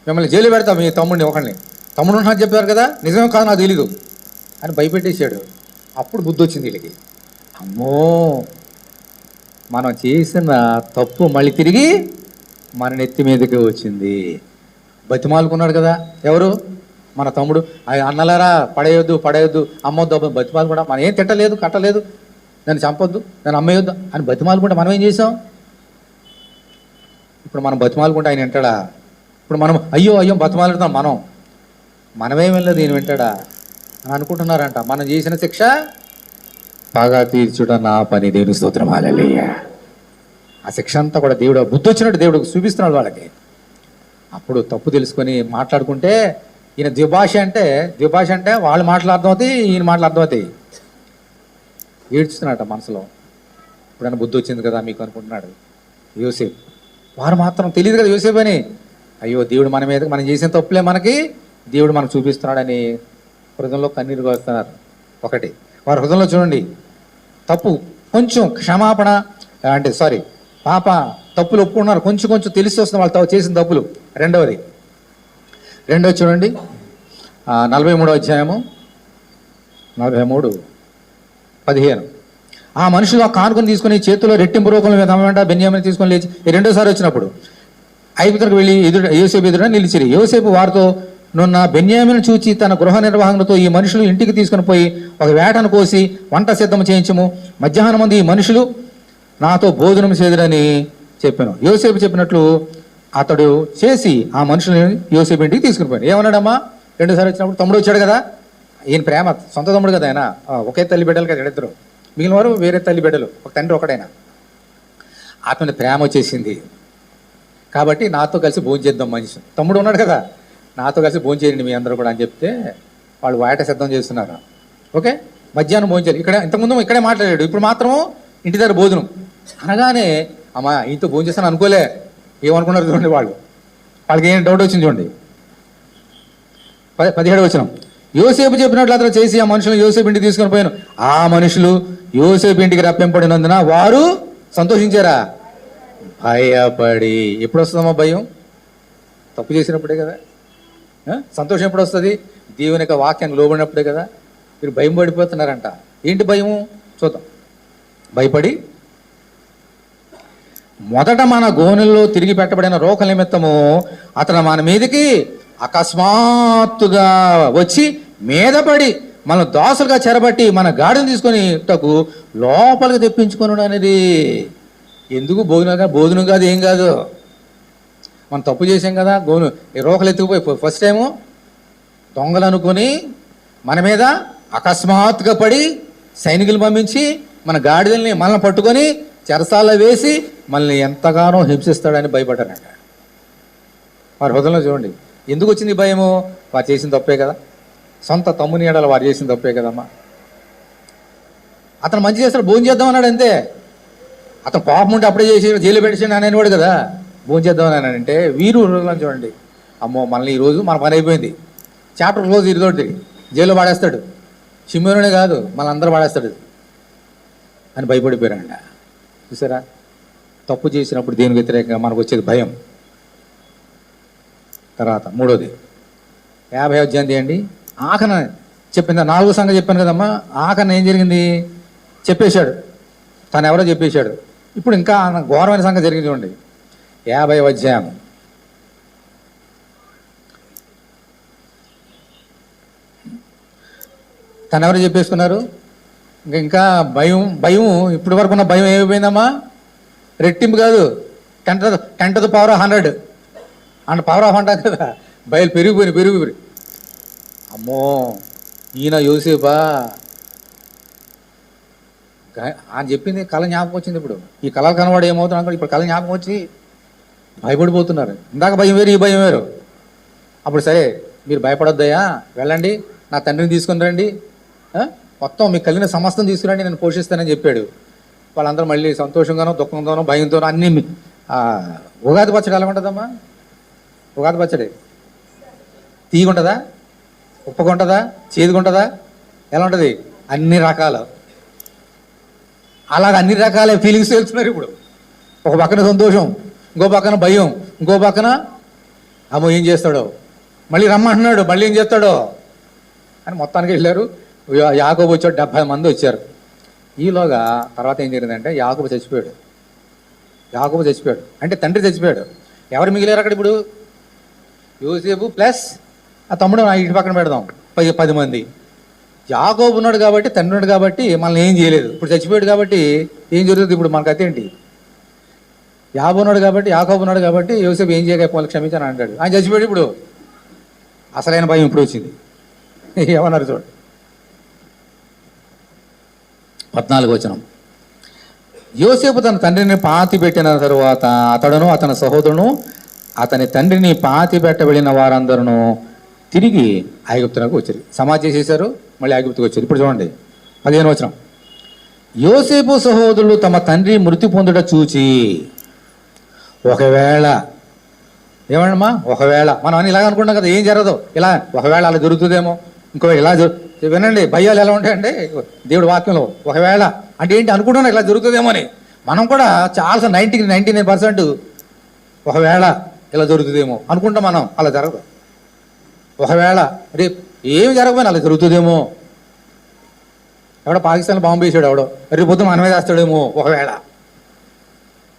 మిమ్మల్ని జైలు పెడతాం, మీ తమ్ముడిని ఒకరిని, తమ్ముడు ఉంటున్నా చెప్పారు కదా, నిజమే కాదు నాకు తెలీదు అని భయపెట్టేశాడు. అప్పుడు బుద్ధి వచ్చింది వీళ్ళకి. అమ్మో, మనం చేసిన తప్పు మళ్ళీ తిరిగి మన నెత్తి మీదకి వచ్చింది. బతిమాలుకున్నాడు కదా ఎవరు? మన తమ్ముడు. అన్నలారా పడేయొద్దు, అమ్మొద్దు, బతిమాలు కూడా మనం ఏం తిట్టలేదు, కట్టలేదు, నన్ను చంపొద్దు, నన్ను అమ్మేయొద్దు అని బతిమాలుకుంటే మనం ఏం చేసాం? ఇప్పుడు మనం బతిమాలుకుంటే ఆయన వింటాడా? ఇప్పుడు మనం అయ్యో బతిమాలుతాం, మనమేం వెళ్ళదు, ఈయన వింటాడా అని అనుకుంటున్నారంట. మనం చేసిన శిక్ష పగ తీర్చుట నా పని, దేవుని స్తోత్రం, హల్లెలూయా. ఆ శిక్ష అంతా కూడా దేవుడు బుద్ధి వచ్చినట్టు దేవుడు చూపిస్తున్నాడు వాళ్ళకి. అప్పుడు తప్పు తెలుసుకొని మాట్లాడుకుంటే ఈయన ద్విభాష అంటే వాళ్ళ మాటలు అర్థమవుతాయి, ఈయన మాటలు అర్థమవుతాయి. ఏడ్చుతున్నాడు మనసులో. ఇప్పుడైనా బుద్ధి వచ్చింది కదా మీకు అనుకుంటున్నాడు యోసేపు. వారు మాత్రం తెలియదు కదా యోసేపు అని. అయ్యో దేవుడు మన మీద, మనం చేసిన తప్పులే మనకి దేవుడు మనకు చూపిస్తున్నాడని హృదయంలో కన్నీరు కోస్తున్నారు. ఒకటి వారి హృదయంలో చూడండి, తప్పు కొంచెం క్షమాపణ అంటే పాప తప్పులు ఒప్పుకున్నారు, కొంచెం తెలిసి వస్తుంది వాళ్ళు చేసిన తప్పులు. రెండవది చూడండి 43వ అధ్యాయము 43:15. ఆ మనుషులు ఆ కానుకను తీసుకుని చేతిలో రెట్టింపు రూపంలో వెంట బెన్యామీను తీసుకొని లేచి రెండోసారి వచ్చినప్పుడు ఐగుప్తుకు వెళ్ళి యోసేపు ఎదుట నిలిచిరి. యోసేపు వారితో నున్న బెన్యామీను చూచి తన గృహ నిర్వహణతో ఈ మనుషులు ఇంటికి తీసుకుని పోయి ఒక వేటను కోసి వంట సిద్ధం చేయించము. మధ్యాహ్నం మంది ఈ మనుషులు నాతో భోజనం చేదురని చెప్పాను. యోసేపు చెప్పినట్లు అతడు చేసి ఆ మనుషుని యోసేపు ఇంటికి తీసుకుని పోయాడు. ఏమన్నాడమ్మా? రెండోసారి వచ్చినప్పుడు తమ్ముడు వచ్చాడు కదా, ఈయన ప్రేమ సొంత తమ్ముడు కదా, ఆయన ఒకే తల్లి బిడ్డలు కదా ఇద్దరు, మిగిలిన వారు వేరే తల్లి బిడ్డలు, ఒక తండ్రి ఒకడైనా. అతని ప్రేమ వచ్చేసింది కాబట్టి నాతో కలిసి భోజనం చేద్దాం. మనిషి తమ్ముడు ఉన్నాడు కదా, నాతో కలిసి భోజనం చేయండి మీ అందరూ కూడా అని చెప్తే వాళ్ళు వేట సిద్ధం చేస్తున్నారు. ఓకే, మధ్యాహ్నం భోజనం చేయాలి. ఇక్కడ ఇంతకుముందు ఇక్కడే మాట్లాడాడు, ఇప్పుడు మాత్రం ఇంటి దగ్గర భోజనం అనగానే అమ్మా ఇంత భోజనం చేస్తాను అనుకోలే. ఏమనుకున్నారు చూడండి వాళ్ళకి ఏం డౌట్ వచ్చింది చూడండి. 17వ వచనం. యోసేపు చెప్పినట్లు అతను చేసి ఆ మనుషులను యోసేపు ఇంటికి తీసుకొని పోయాను. ఆ మనుషులు యోసేపు ఇంటికి రప్పింపడినందున వారు సంతోషించారా? భయపడి. ఎప్పుడు వస్తుందమ్మా భయం? తప్పు చేసినప్పుడే కదా. సంతోషం ఎప్పుడు వస్తుంది? దేవుని యొక్క వాక్యానికి లోబడినప్పుడే కదా. మీరు భయం పడిపోతున్నారంట. ఏంటి భయము చూద్దాం. భయపడి మొదట మన గోనెల్లో తిరిగి పెట్టబడిన రోక నిమిత్తము అతను మన మీదకి అకస్మాత్తుగా వచ్చి మీద పడి మనం దాసులుగా చెరబట్టి మన గాడిని తీసుకొని టకు లోపలికి తెప్పించుకున్నాడు అనేది. ఎందుకు? భోజనం కాదు, ఏం కాదు. మనం తప్పు చేసాం కదా, రోకలు ఎత్తుకుపోయి ఫస్ట్ టైము దొంగలు అనుకొని మన మీద అకస్మాత్తుగా పడి సైనికులు పంపించి మన గాడిదల్ని మనల్ని పట్టుకొని చెరసాల్లో వేసి మనల్ని ఎంతగానో హింసిస్తాడని భయపడ్డారంట. వారి హృదయంలో చూడండి ఎందుకు వచ్చింది భయము? వారు చేసిన తప్పే కదా, సొంత తమ్ముని ఏడాలి వారు చేసిన తప్పే కదమ్మా. అతను మంచి చేస్తాడు, భోజనం చేద్దాం అన్నాడు అంతే. అతను పాపం ఉంటే అప్పుడే చేసి జైలు పెట్టేసాడు అనేవాడు కదా, భోజనం చేద్దామని అంటే వీరు హృదయంలో చూడండి, అమ్మో మనల్ని ఈరోజు మన పని అయిపోయింది, చాప్టర్ క్లోజ్, ఇరుదోటి జైల్లో వాడేస్తాడు, షిమ్యోనునే కాదు మనందరూ వాడేస్తాడు అని భయపడిపోయారంట. చూసారా, తప్పు చేసినప్పుడు దేనికి వ్యతిరేకంగా మనకు వచ్చేది భయం. తర్వాత మూడోది 50వ అధ్యాయం తీయండి. ఆఖన చెప్పింది 4వ సంగతి చెప్పాను కదమ్మా. ఆఖన ఏం జరిగింది చెప్పేశాడు, తను ఎవరో చెప్పేశాడు. ఇప్పుడు ఇంకా ఘోరమైన సంగతి జరిగింది చూడండి. 50వ అధ్యాయం తను ఎవరో చెప్పేసుకున్నారు. ఇంకా భయం ఇప్పటి వరకు ఉన్న భయం ఏమైపోయిందమ్మా? రెట్టింపు కాదు, 10 to the power of 100 and power of అంటారు కదా, బయలు పెరిగిపోయి అమ్మో ఈయన యోసేపా అని చెప్పింది కళ జ్ఞాపకం వచ్చింది. ఇప్పుడు ఈ కళలు కనవాడు ఏమవుతుంది అనుకో, ఇప్పుడు కళ జ్ఞాపకం వచ్చి భయపడిపోతున్నారు. ఇందాక భయం వేరు, ఈ భయం వేరు. అప్పుడు సరే మీరు భయపడొద్దయ్యా, వెళ్ళండి నా తండ్రిని తీసుకుని రండి, మొత్తం మీకు కలిగిన సమస్తం తీసుకురండి, నేను పోషిస్తానని చెప్పాడు. వాళ్ళందరూ మళ్ళీ సంతోషంగానో దుఃఖంతోనో భయంతోనో అన్నీ. ఉగాది పచ్చడి ఎలా ఉంటుందమ్మా? ఉగాది పచ్చడి తీగుంటుందా, ఉప్పగుంటుందా, చేదుగుంటుందా, ఎలా ఉంటుంది? అన్ని రకాలు. అలాగ అన్ని రకాల ఫీలింగ్స్ తెలుస్తున్నారు ఇప్పుడు. ఒక పక్కన సంతోషం, ఇంకో పక్కన భయం, ఇంకో పక్కన అమ్మో ఏం చేస్తాడో, మళ్ళీ రమ్మంటున్నాడు, మళ్ళీ ఏం చేస్తాడో అని మొత్తానికి వెళ్ళారు. యాకోబు వచ్చాడు, 70 మంది వచ్చారు. ఈలోగా తర్వాత ఏం జరిగిందంటే యాకోబు చచ్చిపోయాడు అంటే తండ్రి చచ్చిపోయాడు. ఎవరు మిగిలారు అక్కడ ఇప్పుడు? యోసేపు ప్లస్ ఆ తమ్ముడు ఇటు పక్కన పెడదాం, 10 మంది. యాకోబు ఉన్నాడు కాబట్టి, తండ్రి ఉన్నాడు కాబట్టి మనల్ని ఏం చేయలేదు. ఇప్పుడు చచ్చిపోయాడు కాబట్టి ఏం జరుగుతుంది ఇప్పుడు మనకు? అయితే ఏంటి? యాకోబు ఉన్నాడు కాబట్టి యోసేపు ఏం చేయకపోవాలి, క్షమించాను అంటాడు. ఆయన చచ్చిపోయాడు. ఇప్పుడు అసలైన భయం ఇప్పుడు వచ్చింది. ఏమన్నారు చూడండి 14వ వచనం. యోసేపు తన తండ్రిని పాతి పెట్టిన తరువాత అతడును అతని సహోదరును అతని తండ్రిని పాతి పెట్టబడిన వారందరూ తిరిగి ఐగుప్తునకు వచ్చారు. సమాధి చేసేశారు, మళ్ళీ ఐగుప్తుకు వచ్చారు. ఇప్పుడు చూడండి 15వ వచనం. యోసేపు సహోదరులు తమ తండ్రి మృతి పొందుట చూచి, ఒకవేళ ఏమమ్మా, ఒకవేళ మనం అని ఇలాగ అనుకుంటాం కదా, ఏం జరగదు, ఇలా ఒకవేళ అలా జరుగుతుందేమో, ఇంకోవేళ ఇలా వినండి, భయాలు ఎలా ఉంటాయంటే దేవుడి వాక్యంలో. ఒకవేళ అంటే ఏంటి అనుకుంటున్నా ఇలా జరుగుతుందేమో అని. మనం కూడా చాలా 99% ఒకవేళ ఇలా జరుగుతుందేమో అనుకుంటాం మనం. అలా జరగదు. ఒకవేళ రేపు ఏమి జరగకపోయినా అలా జరుగుతుందేమో. ఎవడో పాకిస్తాన్లో బాంబు వేసాడు, ఎవడో రేపు పొద్దున మన మీద వేస్తాడేమో ఒకవేళ.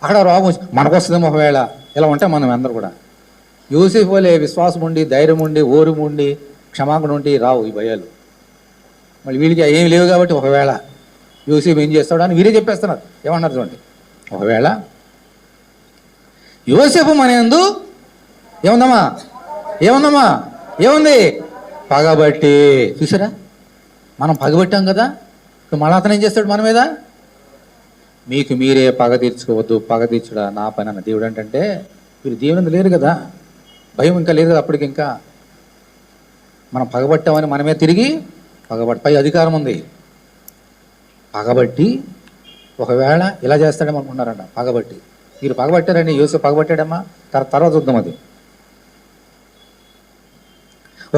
అక్కడ రోగం మనకు వస్తుందేమో ఒకవేళ. ఇలా ఉంటాం మనం అందరూ కూడా. యోసేపు వలె విశ్వాసం ఉండి, ధైర్యం ఉండి, ఓర్పు ఉండి, క్షమాపణ ఉండి రావు ఈ భయాలు. మళ్ళీ వీళ్ళకి ఏమి లేవు కాబట్టి ఒకవేళ యోసేపు ఏం చేస్తాడు అని వీరే చెప్పేస్తున్నారు. ఏమన్నారు చూడండి, ఒకవేళ యోసేపు మన యందు ఏముందమ్మా ఏముంది పగబట్టి. చూసారా, మనం పగబట్టాం కదా, ఇప్పుడు మళ్ళీ అతను ఏం చేస్తాడు మన మీద? మీకు మీరే పగ తీర్చుకోవద్దు, పగ తీర్చుడా నా పని అన్న దేవుడు. అంటే మీరు దేవుని లేరు కదా, భయం ఇంకా లేదు కదా అప్పటికి. ఇంకా మనం పగబట్టామని మనమే తిరిగి పై అధికారం ఉంది. పగబట్టి ఒకవేళ ఇలా చేస్తాడేమో అనుకుంటున్నారంట. పగబట్టి మీరు పగబట్టారండి, యోసేపు పగబట్టాడమ్మా, తర్వాత చూద్దాం అది.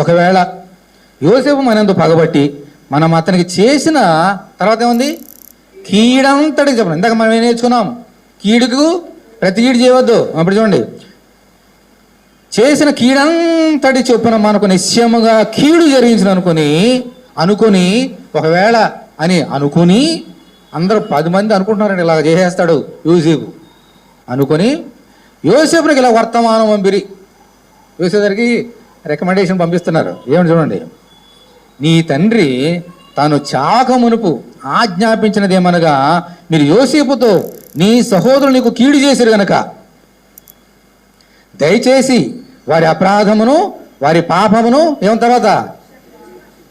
ఒకవేళ యోసేపు మనందు పగబట్టి మనం అతనికి చేసిన తర్వాత ఏముంది? కీడంతటికి చెప్పండి. ఇందాక మనం ఏం నేర్చుకున్నాం? కీడుకు ప్రతి కీడు చేయవద్దు. అప్పుడు చూడండి, చేసిన కీడంతటి చొప్పున మనకు నిశ్చయముగా కీడు జరిగించిన అనుకుని ఒకవేళ అని అనుకుని, అందరూ 10 మంది అనుకుంటున్నారండి ఇలాగ చేసేస్తాడు యోసేపు అనుకొని, యోసేపునికి ఇలా వర్తమానం పంపిరి. యోసేపు గారికి రికమెండేషన్ పంపిస్తున్నారు. ఏమని చూడండి, నీ తండ్రి తాను చాక మునుపు ఆజ్ఞాపించినదేమనగా, మీరు యోసేపుతో నీ సహోదరులు నీకు కీడు చేశారు గనక దయచేసి వారి అపరాధమును వారి పాపమును ఏమన్న తర్వాత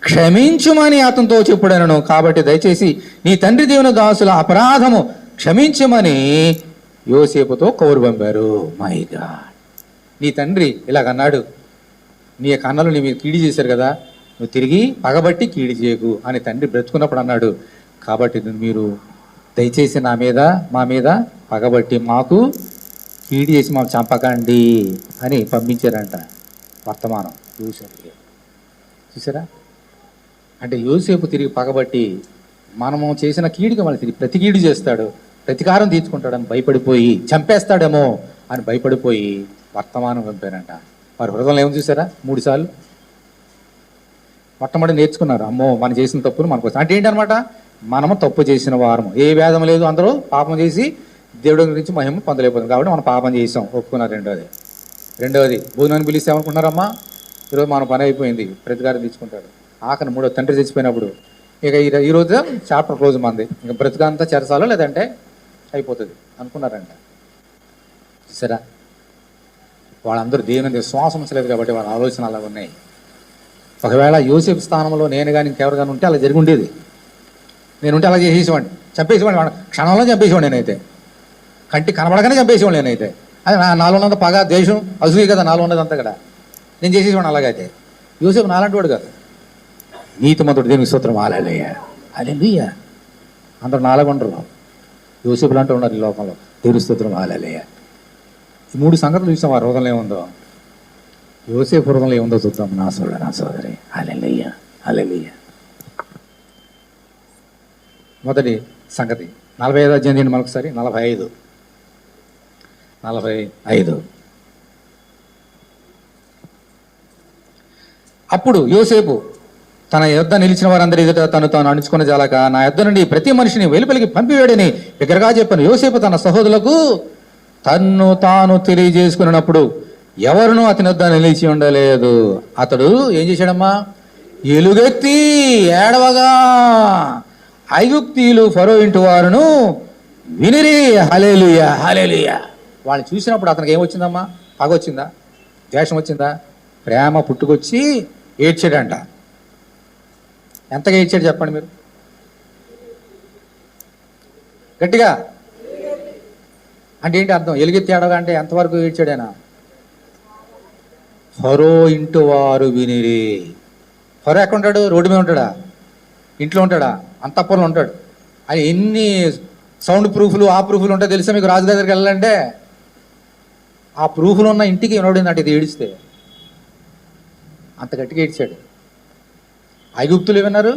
క్షమించుమని అతనితో చెప్పుడనను. కాబట్టి దయచేసి నీ తండ్రి దేవుని దాసుల అపరాధము క్షమించమని యోసేపుతో కౌరు పంపారు. మై గాడ్, నీ తండ్రి ఇలాగన్నాడు, నీ కన్నలు నీ మీద కీడి చేశారు కదా, నువ్వు తిరిగి పగబట్టి కీడి చేయకు అని తండ్రి బ్రతుకున్నప్పుడు అన్నాడు. కాబట్టి మీరు దయచేసి మా మీద పగబట్టి మాకు కీడి చేసి మాకు చంపకండి అని పంపించారంట వర్తమానం యోసేపుకి. చూసారా, అంటే యోసేపు తిరిగి పగబట్టి మనము చేసిన కీడికి మళ్ళీ తిరిగి ప్రతి కీడు చేస్తాడు, ప్రతీకారం తీర్చుకుంటాడని భయపడిపోయి, చంపేస్తాడేమో అని భయపడిపోయి వర్తమానం పంపారంట. వారి హృదయంలో ఏమో చూసారా, 3 సార్లు మొట్టమొదటి నేర్చుకున్నారు, అమ్మో మనం చేసిన తప్పులు మనకు వస్తాయి. అంటే ఏంటనమాట, మనము తప్పు చేసిన వారము, ఏ భేదం లేదు, అందరూ పాపం చేసి దేవుడి గురించి మహిమ పొందలేకపోతుంది కాబట్టి మనం పాపం చేసాం, ఒప్పుకున్నారు. రెండవది భోజనాన్ని పిలిస్తే ఏమనుకున్నారమ్మా, ఈరోజు మన పని అయిపోయింది, ప్రతికారం తీసుకుంటాడు. ఆఖరి 3వ తండ్రి చచ్చిపోయినప్పుడు ఇక ఈరోజు చాప్టర్ క్లోజ్ మంది, ఇంకా బ్రతికంతా చెరసాలో లేదంటే అయిపోతుంది అనుకున్నారంట. సరే, వాళ్ళందరూ దేవుని విశ్వాసం లేదు కాబట్టి వాళ్ళ ఆలోచన అలా ఉన్నాయి. ఒకవేళ యోసేపు స్థానంలో నేను కానీ ఇంకెవరు కానీ ఉంటే అలా జరిగి ఉండేది. నేనుంటే అలా చేసేసేవాడిని, చంపేసేవాడిని, క్షణంలో చంపేసేవాడు. నేనైతే కంటి కనబడగానే చంపేసేవాడు. నేనైతే అది నాలో ఉన్నంత పగ, దేశం, అసూయ కదా నాలో ఉన్నదంతా కదా, నేను చేసేసేవాడిని. అలాగైతే యోసేపు నాలాంటి వాడు కాదు, నీతిమంతుడు, దేవునికి స్తోత్రం. హల్లెలూయా హల్లెలూయా. అందరూ నాలాగా ఉండరు, యోసేపు లాంటి ఉన్నారు ఈ లోకంలో. దేవునికి స్తోత్రం. హల్లెలూయా. ఈ 3 సంగతులు చూసాం. ఆ హృదయంలో ఏముందో, యోసేపు హృదయంలో ఏముందో చూద్దాం నా సోదరి. హల్లెలూయా హల్లెలూయా. మొదటి సంగతి 45వ అధ్యాయం మరొకసారి. 45. అప్పుడు యోసేపు తన యొద్ద నిలిచిన వారందరి ఎదుట తాను అణుచుకున్న జాలక, నా యొద్ద నుండి ప్రతి మనిషిని వెలుపలికి పంపివేడని బిగ్గరగా చెప్పాను. యోసేపు తన సహోదరులకు తన్ను తాను తెలియజేసుకున్నప్పుడు ఎవరునూ అతని వద్ద నిలిచి ఉండలేదు. అతడు ఏం చేశాడమ్మా, ఎలుగెత్తి ఏడవగా ఐగుప్తీయులు ఫరో ఇంటి వారును వినిరి. హల్లెలూయా హల్లెలూయా. వాళ్ళని చూసినప్పుడు అతనికి ఏమొచ్చిందమ్మా, పగ వచ్చిందా, ద్వేషం వచ్చిందా, ప్రేమ పుట్టుకొచ్చి ఏడ్చాడంట. ఎంతగా ఏడ్చాడు చెప్పండి మీరు, గట్టిగా. అంటే ఏంటి అర్థం, ఎలుగెత్తి ఏడవగా అంటే ఎంతవరకు ఏడ్చాడైనా? ఫరో ఇంటి వారు వినిరి. ఫరో ఎక్కడ ఉంటాడు? రోడ్డు మీద ఉంటాడా, ఇంట్లో ఉంటాడా, అంతఃపురంలో ఉంటాడు. అది ఎన్ని సౌండ్ ప్రూఫ్లు ఆ ప్రూఫ్లు ఉంటాయి తెలుసా మీకు? రాజు దగ్గరికి వెళ్ళాలంటే ఆ ప్రూఫ్లు ఉన్న ఇంటికి వినోడిందంటే ఇది ఏడిస్తే అంత గట్టిగా ఏడ్చాడు. ఐగుప్తులు విన్నారు,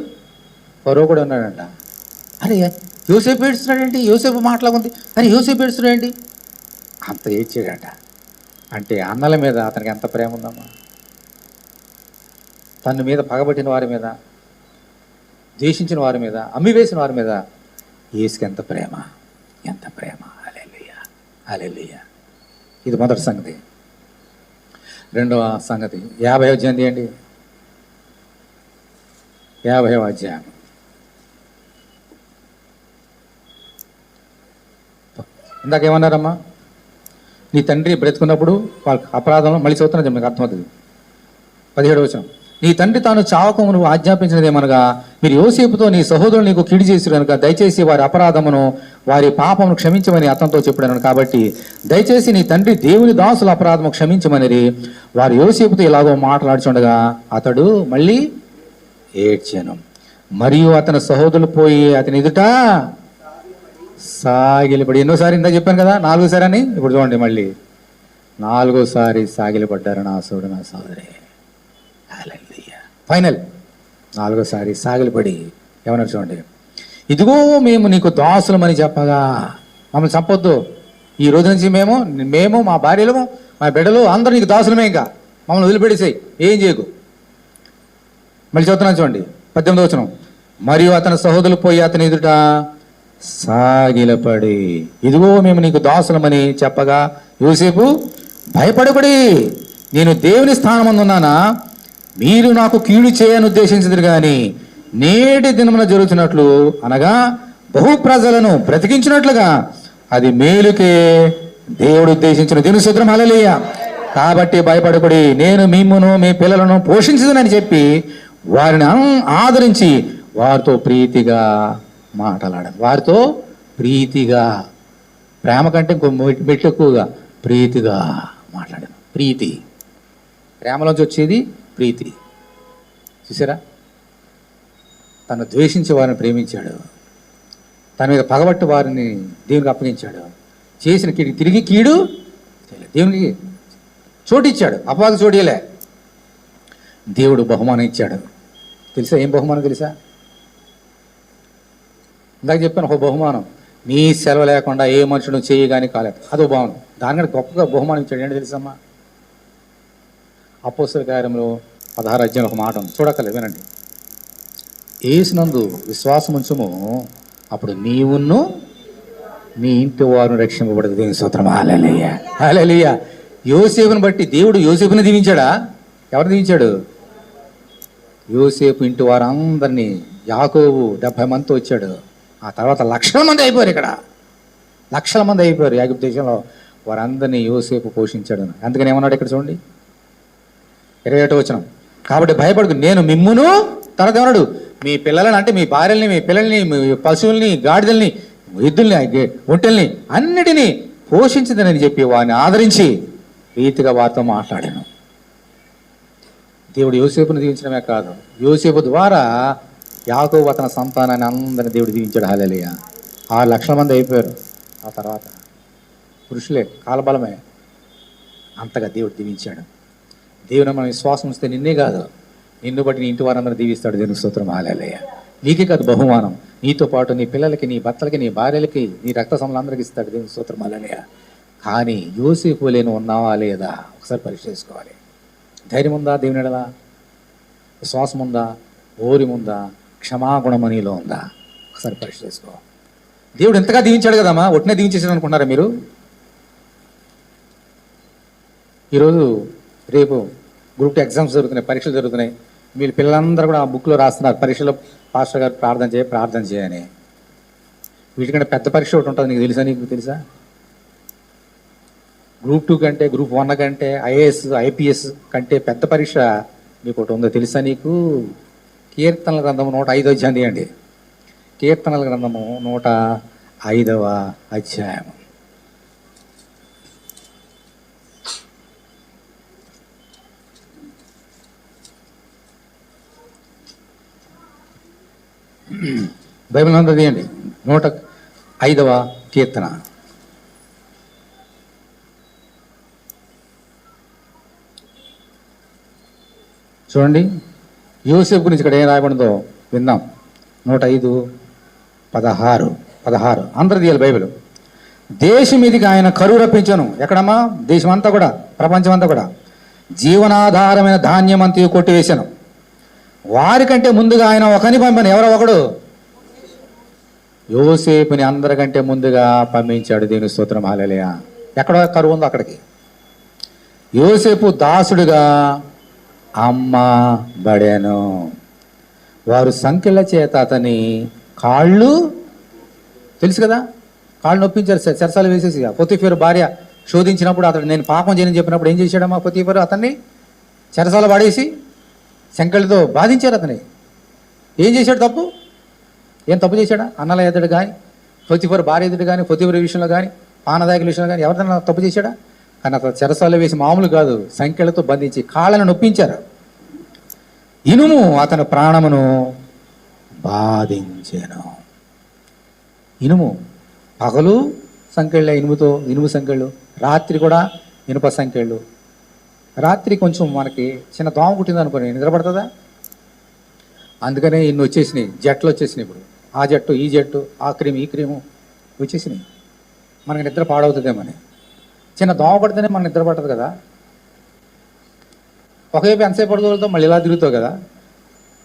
ఫరో కూడా ఉన్నాడంట. అరే యోసేపు ఏడుస్తున్నాడేంటి, యోసేపు మాట్లాగుంది, అరే యోసేపు ఏడుస్తున్నాడేంటి, అంత ఏడ్చాడట. అంటే అన్నల మీద అతనికి ఎంత ప్రేమ ఉందమ్మా, తన మీద పగబట్టిన వారి మీద, ద్వేషించిన వారి మీద, అమ్మివేసిన వారి మీద యేసుకి ఎంత ప్రేమ, ఎంత ప్రేమ. హల్లెలూయా హల్లెలూయా. ఇది మొదటి సంగతి. రెండవ సంగతి 50వ అధ్యాయం తీయండి. 50వ అధ్యాయం. ఇందాకేమన్నారమ్మా? నీ తండ్రి బ్రతుకున్నప్పుడు వాళ్ళ అపరాధంలో, మళ్ళీ చదువుతున్నా మీకు అర్థమవుతుంది. 17వ వచనం. నీ తండ్రి తాను చావకము నువ్వు ఆజ్ఞాపించినదేమనగా, మీరు యోసేపుతో నీ సహోదరులు నీకు కీడు చేసిరు కనుక దయచేసి వారి అపరాధమును వారి పాపమును క్షమించమని అతనితో చెప్పాను. కాబట్టి దయచేసి నీ తండ్రి దేవుని దాసుల అపరాధము క్షమించమని వారు యోసేపుతో ఇలాగో మాట్లాడుచుండగా అతడు మళ్ళీ ఏడ్చాను. మరియు అతని సహోదరులు పోయి అతని ఎదుట సాగిలిపడి, ఎన్నోసారి ఇందా చెప్పాను కదా 4సారి అని, ఇప్పుడు చూడండి మళ్ళీ 4సారి సాగిలిపడ్డారు నా సోడు నా సోదరి. ఫైనల్ 4సారి సాగిలిపడి ఏమన్నారు చూడండి, ఇదిగో మేము నీకు దాసులమని చెప్పగా, మమ్మల్ని చంపొద్దు, ఈ రోజు నుంచి మేము మా భార్యలు మా బిడ్డలు అందరూ నీకు దాసులమే, ఇంకా మమ్మల్ని వదిలిపెట్టేసాయి, ఏం చేయకు. మళ్ళీ చదువుతున్నాను చూడండి 18వ వచనం. మరియు అతని సహోదరులు పోయి అతని ఎదుట సాగిలపడి, ఇదిగో మేము నీకు దాసులమని చెప్పగా యోసేపు, భయపడకుడి, నేను దేవుని స్థానమందున్నానా, మీరు నాకు కీడు చేయని ఉద్దేశించదు కానీ నేటి దినమున జరుగుతున్నట్లు అనగా బహు ప్రజలను బ్రతికించినట్లుగా అది మేలుకే దేవుడు ఉద్దేశించిన దేవుని స్తోత్రం. హల్లెలూయా. కాబట్టి భయపడకుడి, నేను మిమ్మును మీ పిల్లలను పోషించదనని చెప్పి వారిని ఆదరించి వారితో ప్రీతిగా మాట్లాడాను. వారితో ప్రీతిగా, ప్రేమ కంటే ఇంకో మెట్లు ఎక్కువగా ప్రీతిగా మాట్లాడాను. ప్రీతి, ప్రేమలోంచి వచ్చేది ప్రీతి. చూసారా, తను ద్వేషించే వారిని ప్రేమించాడు, తన మీద పగబట్టి వారిని దేవునికి అప్పగించాడు, చేసిన కీడు తిరిగి కీడు దేవునికి చోటిచ్చాడు, అపవాదం చోటియలే, దేవుడు బహుమానం ఇచ్చాడు. తెలుసా ఏం బహుమానం తెలుసా? ఇందాక చెప్పాను, ఒక బహుమానం, నీ సెలవు లేకుండా ఏ మనుషుడు చేయగాని కాలేదు, అదో బహుమానం. దానికంటే గొప్పగా బహుమానం ఇచ్చాడు. ఏంటో తెలుసమ్మా? అపోస్తల కార్యంలో 16వ అధ్యాయం ఒక మాట ఉంది, చూడక్కర్లేదు, వినండి. యేసునందు విశ్వాసం ఉంచుము, అప్పుడు నీవును నీ ఇంటి వారు రక్షింపబడదు. దేవుని స్తోత్రం. హల్లెలూయా, హల్లెలూయా. యోసేపుని బట్టి దేవుడు యోసేపుని దీవించాడా? ఎవరు దీవించాడు? యోసేపు ఇంటి వారందరినీ. యాకోబు 70 మందితో వచ్చాడు. ఆ తర్వాత లక్షల మంది అయిపోయారు. ఇక్కడ లక్షల మంది అయిపోయారు యాగిప్తు దేశంలో. వారందరినీ యోసేపు పోషించాడు. అందుకని ఏమన్నాడు ఇక్కడ చూడండి 21వ వచనం. కాబట్టి భయపడకు, నేను మిమ్మును, తర్వాత ఏమన్నాడు, మీ పిల్లలని, అంటే మీ భార్యల్ని, మీ పిల్లల్ని, మీ పశువుల్ని, గాడిదల్ని, ఎద్దుల్ని, ఒంటెల్ని అన్నిటినీ పోషించదనని చెప్పి వారిని ఆదరించి రీతిగా వారితో మాట్లాడాను. దేవుడు యోసేపును దీవించడమే కాదు, యోసేపు ద్వారా యాకోబు అతని సంతానాన్ని అందరిని దేవుడు దీవించాడు. హల్లెలూయా. 6 లక్షల మంది అయిపోయారు. ఆ తర్వాత పురుషులే, కాలబలమే, అంతగా దేవుడు దీవించాడు. దేవుని మనం విశ్వాసం ఉంచితే నిన్నే కాదు, నిన్ను బట్టి నీ ఇంటి వారందరూ దీవిస్తాడు. దేవుని స్తోత్రం. హల్లెలూయా. నీకే కాదు బహుమానం, నీతో పాటు నీ పిల్లలకి, నీ భర్తలకి, నీ భార్యలకి, నీ రక్త సంబంధాలందరికీ ఇస్తాడు. దేవుని స్తోత్రం. హల్లెలూయా. కానీ యోసేపు లేని ఉన్నావా లేదా ఒకసారి పరీక్ష చేసుకోవాలి. ధైర్యం ఉందా దేవుని ఎడల? విశ్వాసం ఉందా? ఓరి ఉందా? క్షమాగుణం నీలో ఉందా? ఒకసారి పరీక్ష చేసుకో. దేవుడు ఎంతగా దీవించాడు కదమ్మా, ఒట్టినే దీవించేసాడు అనుకుంటున్నారా మీరు? ఈరోజు రేపు గ్రూప్ 2 ఎగ్జామ్స్ జరుగుతున్నాయి, పరీక్షలు జరుగుతున్నాయి. వీళ్ళు పిల్లలందరూ కూడా ఆ బుక్లో రాస్తున్నారు, పరీక్షలో పాస్టర్ గారు ప్రార్థన చేయని. వీటికంటే పెద్ద పరీక్ష ఒకటి ఉంటుంది, నీకు తెలుసా? నీకు తెలుసా? గ్రూప్ 2 కంటే, గ్రూప్ 1 కంటే, ఐఏఎస్ ఐపీఎస్ కంటే పెద్ద పరీక్ష మీకు ఒకటి ఉందో తెలుసా నీకు? కీర్తనల గ్రంథము 105వ అధ్యాయం తీయండి. కీర్తనల గ్రంథము 105వ అధ్యాయం. బైబిల్ అంతా తీయండి. 105వ కీర్తన. చూడండి, యోసేపు గురించి ఇక్కడ ఏం రాయబడిందో విందాం. 105:16 అందరూ తీయాలి బైబిల్. దేశం మీదికి ఆయన కరువు రప్పించను. ఎక్కడమ్మా? దేశమంతా కూడా, ప్రపంచమంతా కూడా. జీవనాధారమైన ధాన్యం అంతా కొట్టివేశాను. వారికంటే ముందుగా ఆయన ఒకని పంపాను. ఎవరో ఒకడు యోసేపుని అందరికంటే ముందుగా పంపించాడు. దేవుని స్తోత్రం. హల్లెలూయా. ఎక్కడ కరువు ఉందో అక్కడికి. యోసేపు దాసుడుగా అమ్మబడెను. వారు సంఖ్యల చేత అతని కాళ్ళు, తెలుసు కదా, కాళ్ళు నొప్పించారు, చెరసాలు వేసేసి. పొతీఫెరు భార్య శోధించినప్పుడు అతడు నేను పాపం చేయని చెప్పినప్పుడు ఏం చేశాడమ్మా పొతీఫెరు? అతన్ని చెరసాల పడేసి సంఖ్యలతో బాధించారు. అతని ఏం చేశాడు? తప్పు. ఏం తప్పు చేశాడా? అన్నల ఎదుడు కానీ, పొతీఫెరు భార్య ఎదుడు కానీ, పొతీఫెరు విషయంలో కానీ, పానదాయకుల విషయంలో కానీ ఎవరిదైనా తప్పు చేశాడా? కానీ అతను చెరసాలు వేసి మామూలు కాదు, సంఖ్యలతో బంధించి కాళ్ళను నొప్పించారు. ఇనుము అతని ప్రాణమును బాధించెను. ఇనుము పగలు సంఖ్యళ్ళ ఇనుము సంఖ్యలు, రాత్రి కూడా ఇనుప సంఖ్యలు. రాత్రి కొంచెం మనకి చిన్న దోమ కుట్టింది అనుకోని నిద్రపడుతుందా? అందుకనే ఇన్ని వచ్చేసినాయి, జట్లు వచ్చేసినాయి. ఇప్పుడు ఆ జట్టు ఈ జట్టు, ఆ క్రీమ్ ఈ క్రీము వచ్చేసినాయి. మనకి నిద్ర పాడవుతుందేమని. చిన్న దోమ పడితేనే మనకు నిద్ర పడుతుంది కదా. ఒకవైపు ఎంతసేపు పడుతుందో మళ్ళీ ఇలా తిరుగుతావు కదా.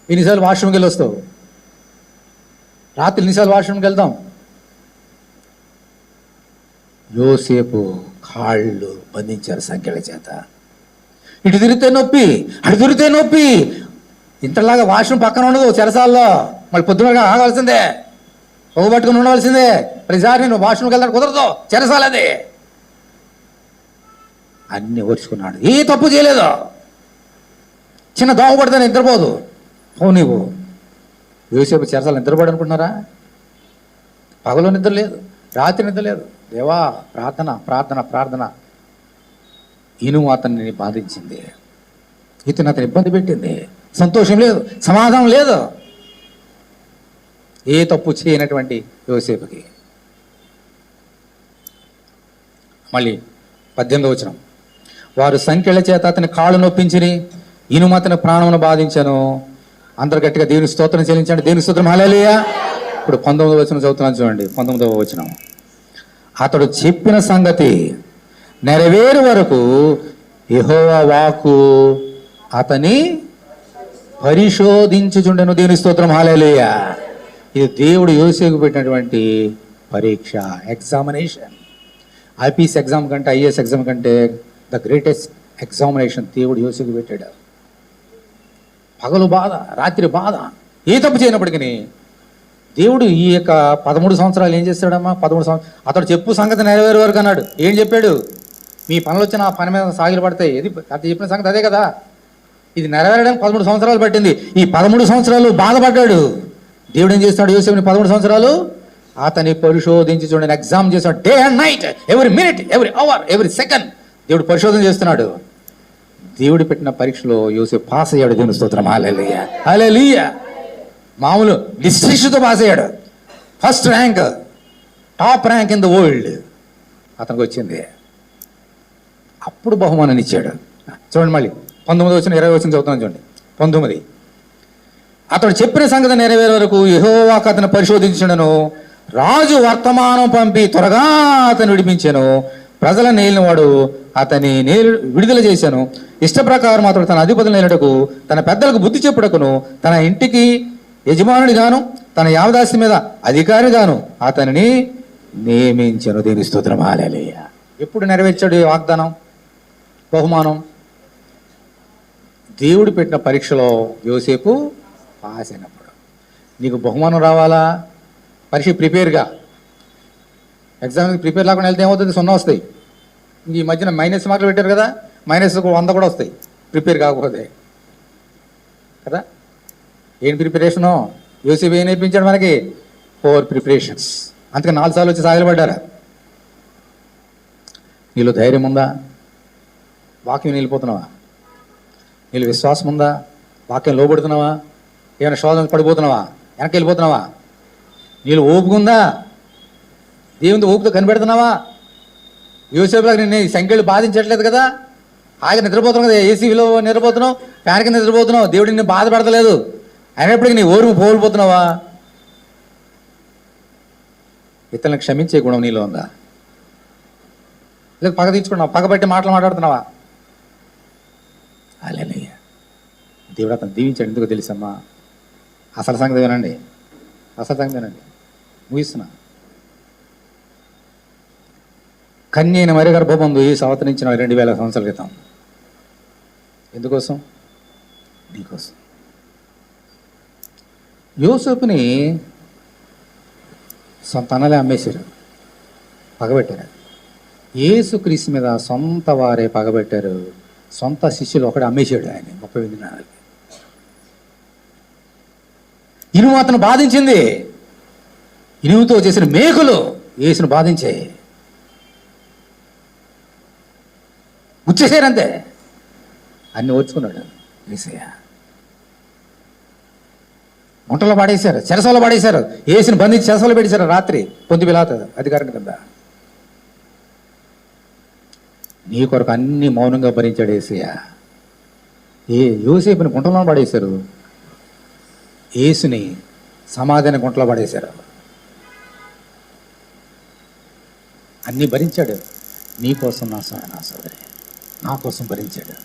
ఎన్నిసార్లు వాష్రూమ్కి వెళ్ళి వస్తావు? రాత్రి ఎన్నిసార్లు వాష్రూమ్కి వెళ్తాం? యోసేపు కాళ్ళు బంధించారు సంఖ్యల చేత. ఇటు తిరిగితే నొప్పి, అటు తిరిగితే నొప్పి. ఇంతలాగా వాష్రూమ్ పక్కన ఉండదు చెరసాల్లో. మళ్ళీ పొద్దునగా ఆగాల్సిందే, పట్టుకుని ఉండవలసిందే. ప్రతిసారి నేను వాష్రూమ్కి వెళ్తాను కుదరదు, చెరసాలది. అన్నీ ఓర్చుకున్నాడు, ఏ తప్పు చేయలేదు. చిన్న దోమ పడితే నిద్రపోదు. నీవు యోసేపు చెరసాలు నిద్రపోడు అనుకుంటున్నారా? పగలో నిద్ర లేదు, రాత్రి నిద్ర లేదు. దేవా ప్రార్థన ప్రార్థన ప్రార్థన. ఇనుము అతన్ని బాధించింది, ఇతను అతను ఇబ్బంది పెట్టింది. సంతోషం లేదు, సమాధానం లేదు. ఏ తప్పు చేయనటువంటి యోసేపుకి. మళ్ళీ 18వ వచనం, వారు సంఖ్యల చేత అతని కాళ్ళు నొప్పించిని, ఇనుము అతని ప్రాణమును బాధించను. అందరు గట్టిగా దేవుని స్తోత్రం చెల్లించండి. దేవుని స్తోత్రం హల్లెలూయా. ఇప్పుడు 19వ వచనం చదువుతున్నాను చూడండి. 19వ వచనం, అతడు చెప్పిన సంగతి నెరవేరు వరకు యెహోవా వాక్కు అతని పరిశోధించుచుండెను. దేవుని స్తోత్రం హల్లెలూయా. ఇది దేవుడు యోసేపుకు పెట్టినటువంటి పరీక్ష, ఎగ్జామినేషన్. ఐపీఎస్ ఎగ్జామ్ కంటే, ఐఏఎస్ ఎగ్జామ్ కంటే ద గ్రేటెస్ట్ ఎగ్జామినేషన్ దేవుడు యోసేపుకు పెట్టాడు. పగలు బాధ, రాత్రి బాధ, ఏ తప్పు చేయనప్పటికీ దేవుడు ఈ యొక్క 13 సంవత్సరాలు ఏం చేస్తాడమ్మా? 13 సంవత్సరాలు అతడు చెప్పు సంగతి నెరవేరు వరకు అన్నాడు. ఏం చెప్పాడు? మీ పనులు వచ్చిన ఆ పని మీద సాగిలు పడతాయి. ఇది అతను చెప్పిన సంగతి అదే కదా. ఇది నెరవేరడానికి 13 సంవత్సరాలు పట్టింది. ఈ 13 సంవత్సరాలు బాధపడ్డాడు. దేవుడు ఏం చేస్తాడు? యోసేపుని 13 సంవత్సరాలు అతని పరిశోధించి చూడండి, ఎగ్జామ్ చేస్తాడు. Day and night, every minute, every hour, every second దేవుడు పరిశోధన చేస్తున్నాడు. దేవుడు పెట్టిన పరీక్షలో యోసేపు పాస్ అయ్యాడు. దేవుని స్తోత్రం హల్లెలూయా హల్లెలూయా. మామూలు డిస్ట్రిక్ట్తో పాస్ అయ్యాడు. First rank, top rank in the world అతనికి వచ్చింది. అప్పుడు బహుమానాన్ని ఇచ్చాడు. చూడండి మళ్ళీ 19వ వచనం 20వ వచనం చదువుతున్నాను చూడండి. 19, అతడు చెప్పిన సంగతి నెరవేరే వరకు యెహోవా అతను పరిశోధించడను. రాజు వర్తమానం పంపి త్వరగా అతను విడిపించాను. ప్రజల నేలినవాడు అతని విడుదల చేశాను. ఇష్టప్రకారం అతడు తన అధిపతులు నేలటకు, తన పెద్దలకు బుద్ధి చెప్పుటకును, తన ఇంటికి యజమానుడిగాను, తన యావదాసి మీద అధికారిగాను అతనిని నియమించను. దేవుని స్తోత్రం హల్లెలూయా. ఎప్పుడు నెరవేర్చాడు ఈ వాగ్దానం, బహుమానం? దేవుడు పెట్టిన పరీక్షలో యోసేపు పాస్ అయినప్పుడు. నీకు బహుమానం రావాలా? పరీక్ష ప్రిపేర్గా, ఎగ్జామ్కి ప్రిపేర్ లేకుండా వెళ్తే ఏమవుతుంది? 0 వస్తాయి. ఈ మధ్యన మైనస్ మార్కులు పెట్టారు కదా, మైనస్ 100 కూడా వస్తాయి ప్రిపేర్ కాకపోతే కదా. ఏం ప్రిపరేషను? యోసేపు ఏం నేర్పించాడు మనకి? 4 ప్రిపరేషన్స్. అందుకే 4 సార్లు వచ్చి సాగిలపడ్డారా? నీలో ధైర్యం ఉందా? వాక్యం వెళ్ళిపోతున్నావా? నీళ్ళు విశ్వాసం ఉందా? వాక్యం లోబడుతున్నావా? ఏమైనా శోధన పడిపోతున్నావా? వెనక్కి వెళ్ళిపోతున్నావా? నీళ్ళు ఓపిక ఉందా? దేవునితో ఓపికతో కనిపెడుతున్నావా? యోసేపులాగా నిన్ను ఈ సంఖ్యలు బాధించట్లేదు కదా. హాయిగా నిద్రపోతున్నావు కదా, ఏసీలో నిద్రపోతున్నావు, ఫ్యాన్ కింద నిద్రపోతున్నావు. దేవుడు నిన్ను బాధ పెడతలేదు. అయినప్పటికీ నీ ఓర్పు కోల్పోతున్నావా? ఇతరులను క్షమించే గుణం నీలో ఉందా? లేదా పగ తీర్చుకున్నావా? పగబట్టి మాటలు మాట్లాడుతున్నావా? హల్లెలూయా. దేవుడు అతను దీవించాడు. ఎందుకో తెలుసమ్మా? అసలు సంగతి వినండి, అసలు సంగతి వినండి, ముగిస్తున్నా. కన్య అయిన మరి గర్భబంధు ఈ సంవత్సరించిన 2000 సంవత్సరాల క్రితం ఎందుకోసం? నీకోసం. యోసేపుని సొంత అన్నలే అమ్మేశారు, పగబెట్టారు. యేసుక్రీస్తు మీద సొంత వారే పగబెట్టారు. సొంత శిష్యులు ఒకడే అమ్మేశాడు ఆయన 30 దినాలకి. ఇనుము అతను బాధించింది. ఇనుముతో చేసిన మేకులు యేసును బాధించాయి. గుచ్చేసారంతే. అన్ని ఓర్చుకున్నాడు యేసయ్య. గుంటలో పడేశారు, చెరసలో పడేశారు. యేసుని బంధించి చెరసలో పెట్టేశారు రాత్రి పొంది పిలాతు అధికారం కింద. నీ కొరకు అన్ని మౌనంగా భరించాడు యేసయ్య. యోసేపుని గుంటలో పడేశారు, యేసుని సమాధిని గుంటలో పడేశారు. అన్నీ భరించాడు నీ కోసం, నా సోదరి నా కోసం భరించాడు.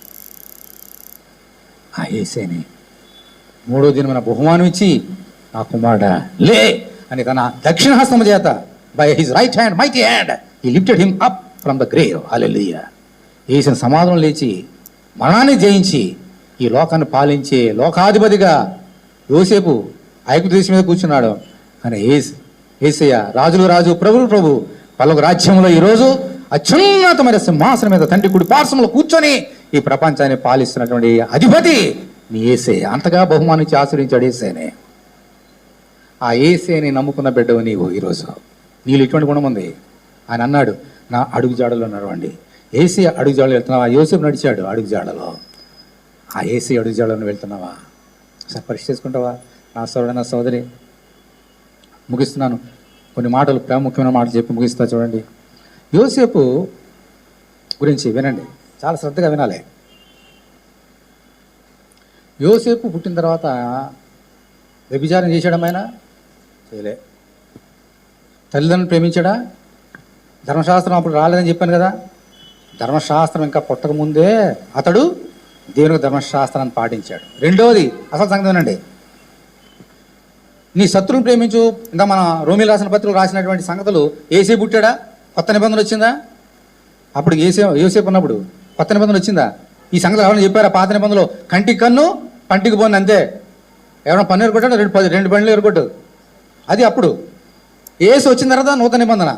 ఆ యేసేని 3వ దినమున బహుమానం ఇచ్చి, నా కుమారుడా లే అని తన దక్షిణ హస్తము చేత by his right hand mighty hand he lifted him up from the grave. Hallelujah. యేసుని సమాధం లేచి మరణాన్ని జయించి ఈ లోకాన్ని పాలించే లోకాధిపతిగా యోసేపు ఐగుప్తు దేశం మీద కూర్చున్నాడు. కానీ యేసయ్య రాజులు రాజు, ప్రభులు ప్రభు, పలుకు రాజ్యంలో ఈరోజు అత్యున్నతమైన సింహాసనం మీద తండ్రి కుడి పార్శ్వంలో కూర్చొని ఈ ప్రపంచాన్ని పాలిస్తున్నటువంటి అధిపతి నీ యేసయ్య. అంతగా బహుమానించి ఆశ్రయించాడు యేసయ్యని. ఆ యేసయ్యని నమ్ముకున్న బిడ్డవు నీవు. ఈరోజు నీళ్ళు ఇటువంటి గుణం ఉంది. ఆయన అన్నాడు, నా అడుగు జాడలో నడవండి. యేసయ్య అడుగు జాడలో వెళ్తున్నావా? యోసేపు నడిచాడు అడుగు జాడలో. ఆ యేసయ్య అడుగు జాడలో వెళ్తున్నావా? ఒకసారి పరీక్ష చేసుకుంటావా? నా సోదరుడు, నా సోదరి, ముగిస్తున్నాను. కొన్ని మాటలు, ప్రాముఖ్యమైన మాటలు చెప్పి ముగిస్తా. చూడండి, యోసేపు గురించి వినండి, చాలా శ్రద్ధగా వినాలి. యోసేపు పుట్టిన తర్వాత వ్యభిచారం చేశాడు ఆయన? చేయలే. తల్లిదండ్రులను ప్రేమించాడా? ధర్మశాస్త్రం అప్పుడు రాలేదని చెప్పాను కదా. ధర్మశాస్త్రం ఇంకా పుట్టక ముందే అతడు దేవునికి ధర్మశాస్త్రాన్ని పాటించాడు. రెండవది అసలు సంగతి వినండి, నీ శత్రువుని ప్రేమించు. ఇంకా మన రోమిలు రాసిన పత్రికలు రాసినటువంటి సంగతులు. యేసేపు పుట్టాడా? కొత్త నిబంధన వచ్చిందా? అప్పుడు యోసేపు ఉన్నప్పుడు కొత్త నిబంధన వచ్చిందా? ఈ సంగతులు ఎవరైనా చెప్పారా? పాత నిబంధనలో కంటికి కన్ను పంటికి పోను అంతే. ఎవరైనా పన్ను ఎరుకొట్టాడు, రెండు బండ్లు ఎరుకొట్టు. అది అప్పుడు. యేసు వచ్చిన తర్వాత నూతన నిబంధన.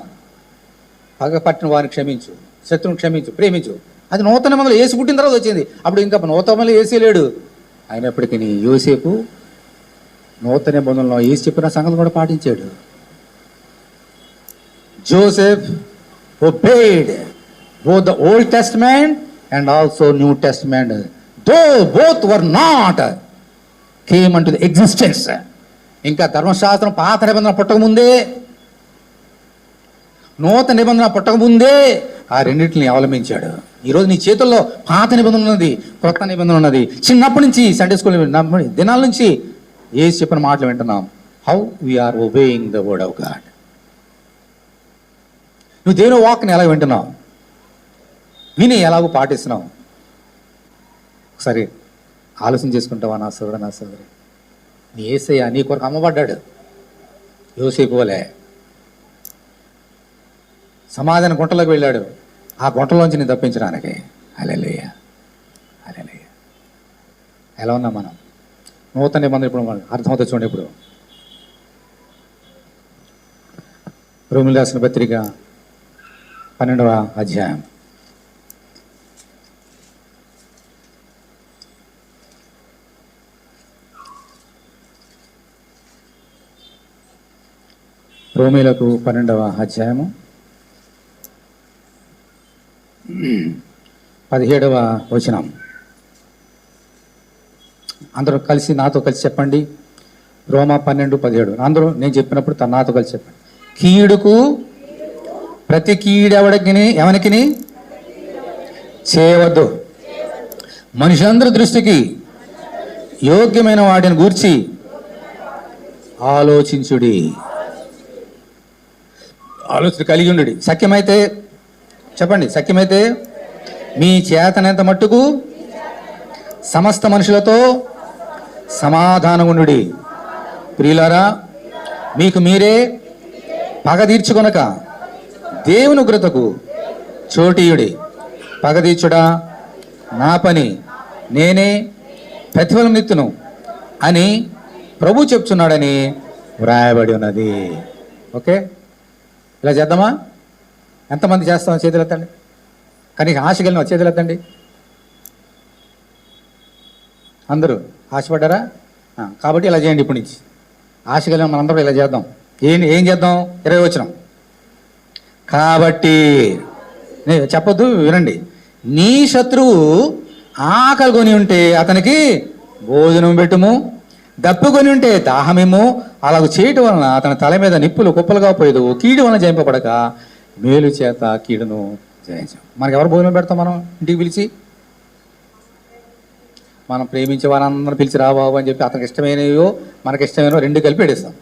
పగ పట్టిన వారిని క్షమించు, శత్రువుని క్షమించు, ప్రేమించు. అది నూతన నిబంధనలు యేసు పుట్టిన తర్వాత వచ్చింది. అప్పుడు ఇంకా నూతన యేసే లేడు. అయినప్పటికీ యోసేపు నూతన నిబంధనలో యేసు చెప్పిన సంగతులు కూడా పాటించాడు. Joseph obeyed both the Old Testament and also New Testament, though both were not came into the existence. ఇంకా ధర్మశాస్త్రం పాత నిబంధన పుట్టకముందే, నూతన నిబంధన పుట్టకముందే ఆ రెండింటిని అవలంబించాడు. ఈరోజు నీ చేతుల్లో పాత నిబంధన ఉన్నది, కొత్త నిబంధన ఉన్నది. చిన్నప్పటి నుంచి సండే స్కూల్ దినాల నుంచి యేసు చెప్పిన మాటలు వింటున్నాం. How we are obeying the word of God. నువ్వు దేవుని వాక్ని ఎలా వింటున్నావు? విని ఎలాగో పాటిస్తున్నావు? ఒకసారి ఆలోచన చేసుకుంటావా నా సోదరుడు, నా సోదరి? నీ యేసయ్య నీ కొరకు అమ్మబడ్డాడు. యోసేపు వలే సమాధాన గుంటలోకి వెళ్ళాడు. ఆ గుంటలోంచి నేను తప్పించడానికి. హల్లెలూయా, హల్లెలూయా. ఎలా ఉన్నాం మనం? నూతన నిబంధన ఇప్పుడు అర్థమవుతుంది. చూడండి, ఇప్పుడు రోమిలు రాసిన పత్రిక 12వ అధ్యాయం. రోమీలకు 12వ అధ్యాయము 17వ వచనం. అందరూ కలిసి నాతో కలిసి చెప్పండి. రోమా 12:17. అందరూ నేను చెప్పినప్పుడు నాతో కలిసి చెప్పండి. కీడుకు ప్రతి ఎవరికి చేయవద్దు. మనుషులందరి దృష్టికి యోగ్యమైన వాటిని గూర్చి ఆలోచించుడి. ఆలోచన కలిగి ఉండు. సఖ్యమైతే చెప్పండి, సఖ్యమైతే మీ చేతనంత మట్టుకు సమస్త మనుషులతో సమాధానం ఉండుడి. ప్రియులారా, మీకు మీరే పగ తీర్చుకొనక దేవుని ఉగ్రతకు చోటీయుడి. పగ తీర్చుడా నా పని, నేనే ప్రతిఫలం ఇత్తును అని ప్రభు చెప్తున్నాడని వ్రాయబడి ఉన్నది. ఓకే, ఇలా చేద్దామా? ఎంతమంది చేస్తాం? చేతులు ఎత్తండి. కానీ ఆశకి వెళ్ళిన చేతులు ఎత్తండి. అందరూ ఆశపడ్డారా? కాబట్టి ఇలా చేయండి. ఇప్పటి నుంచి ఆశకి వెళ్ళిన మనందరూ ఇలా చేద్దాం. ఏం చేద్దాం? 20 వచనం. కాబట్టి చెప్పొద్దు, వినండి. నీ శత్రువు ఆకలి కొని ఉంటే అతనికి భోజనం పెట్టుము, దప్పుకొని ఉంటే దాహమేమో. అలాగ చేయటం వలన అతని తల మీద నిప్పులు కుప్పలుగా పోయేదు. కీడు వలన జయింపబడక మేలు చేత కీడును జయించాం. మనకి ఎవరు భోజనం పెడతాం? మనం ఇంటికి పిలిచి, మనం ప్రేమించే వారందరూ పిలిచి రాబాబు అని చెప్పి అతనికి ఇష్టమైనవో మనకి ఇష్టమైనవో 2 కలిపి పెడేస్తాం.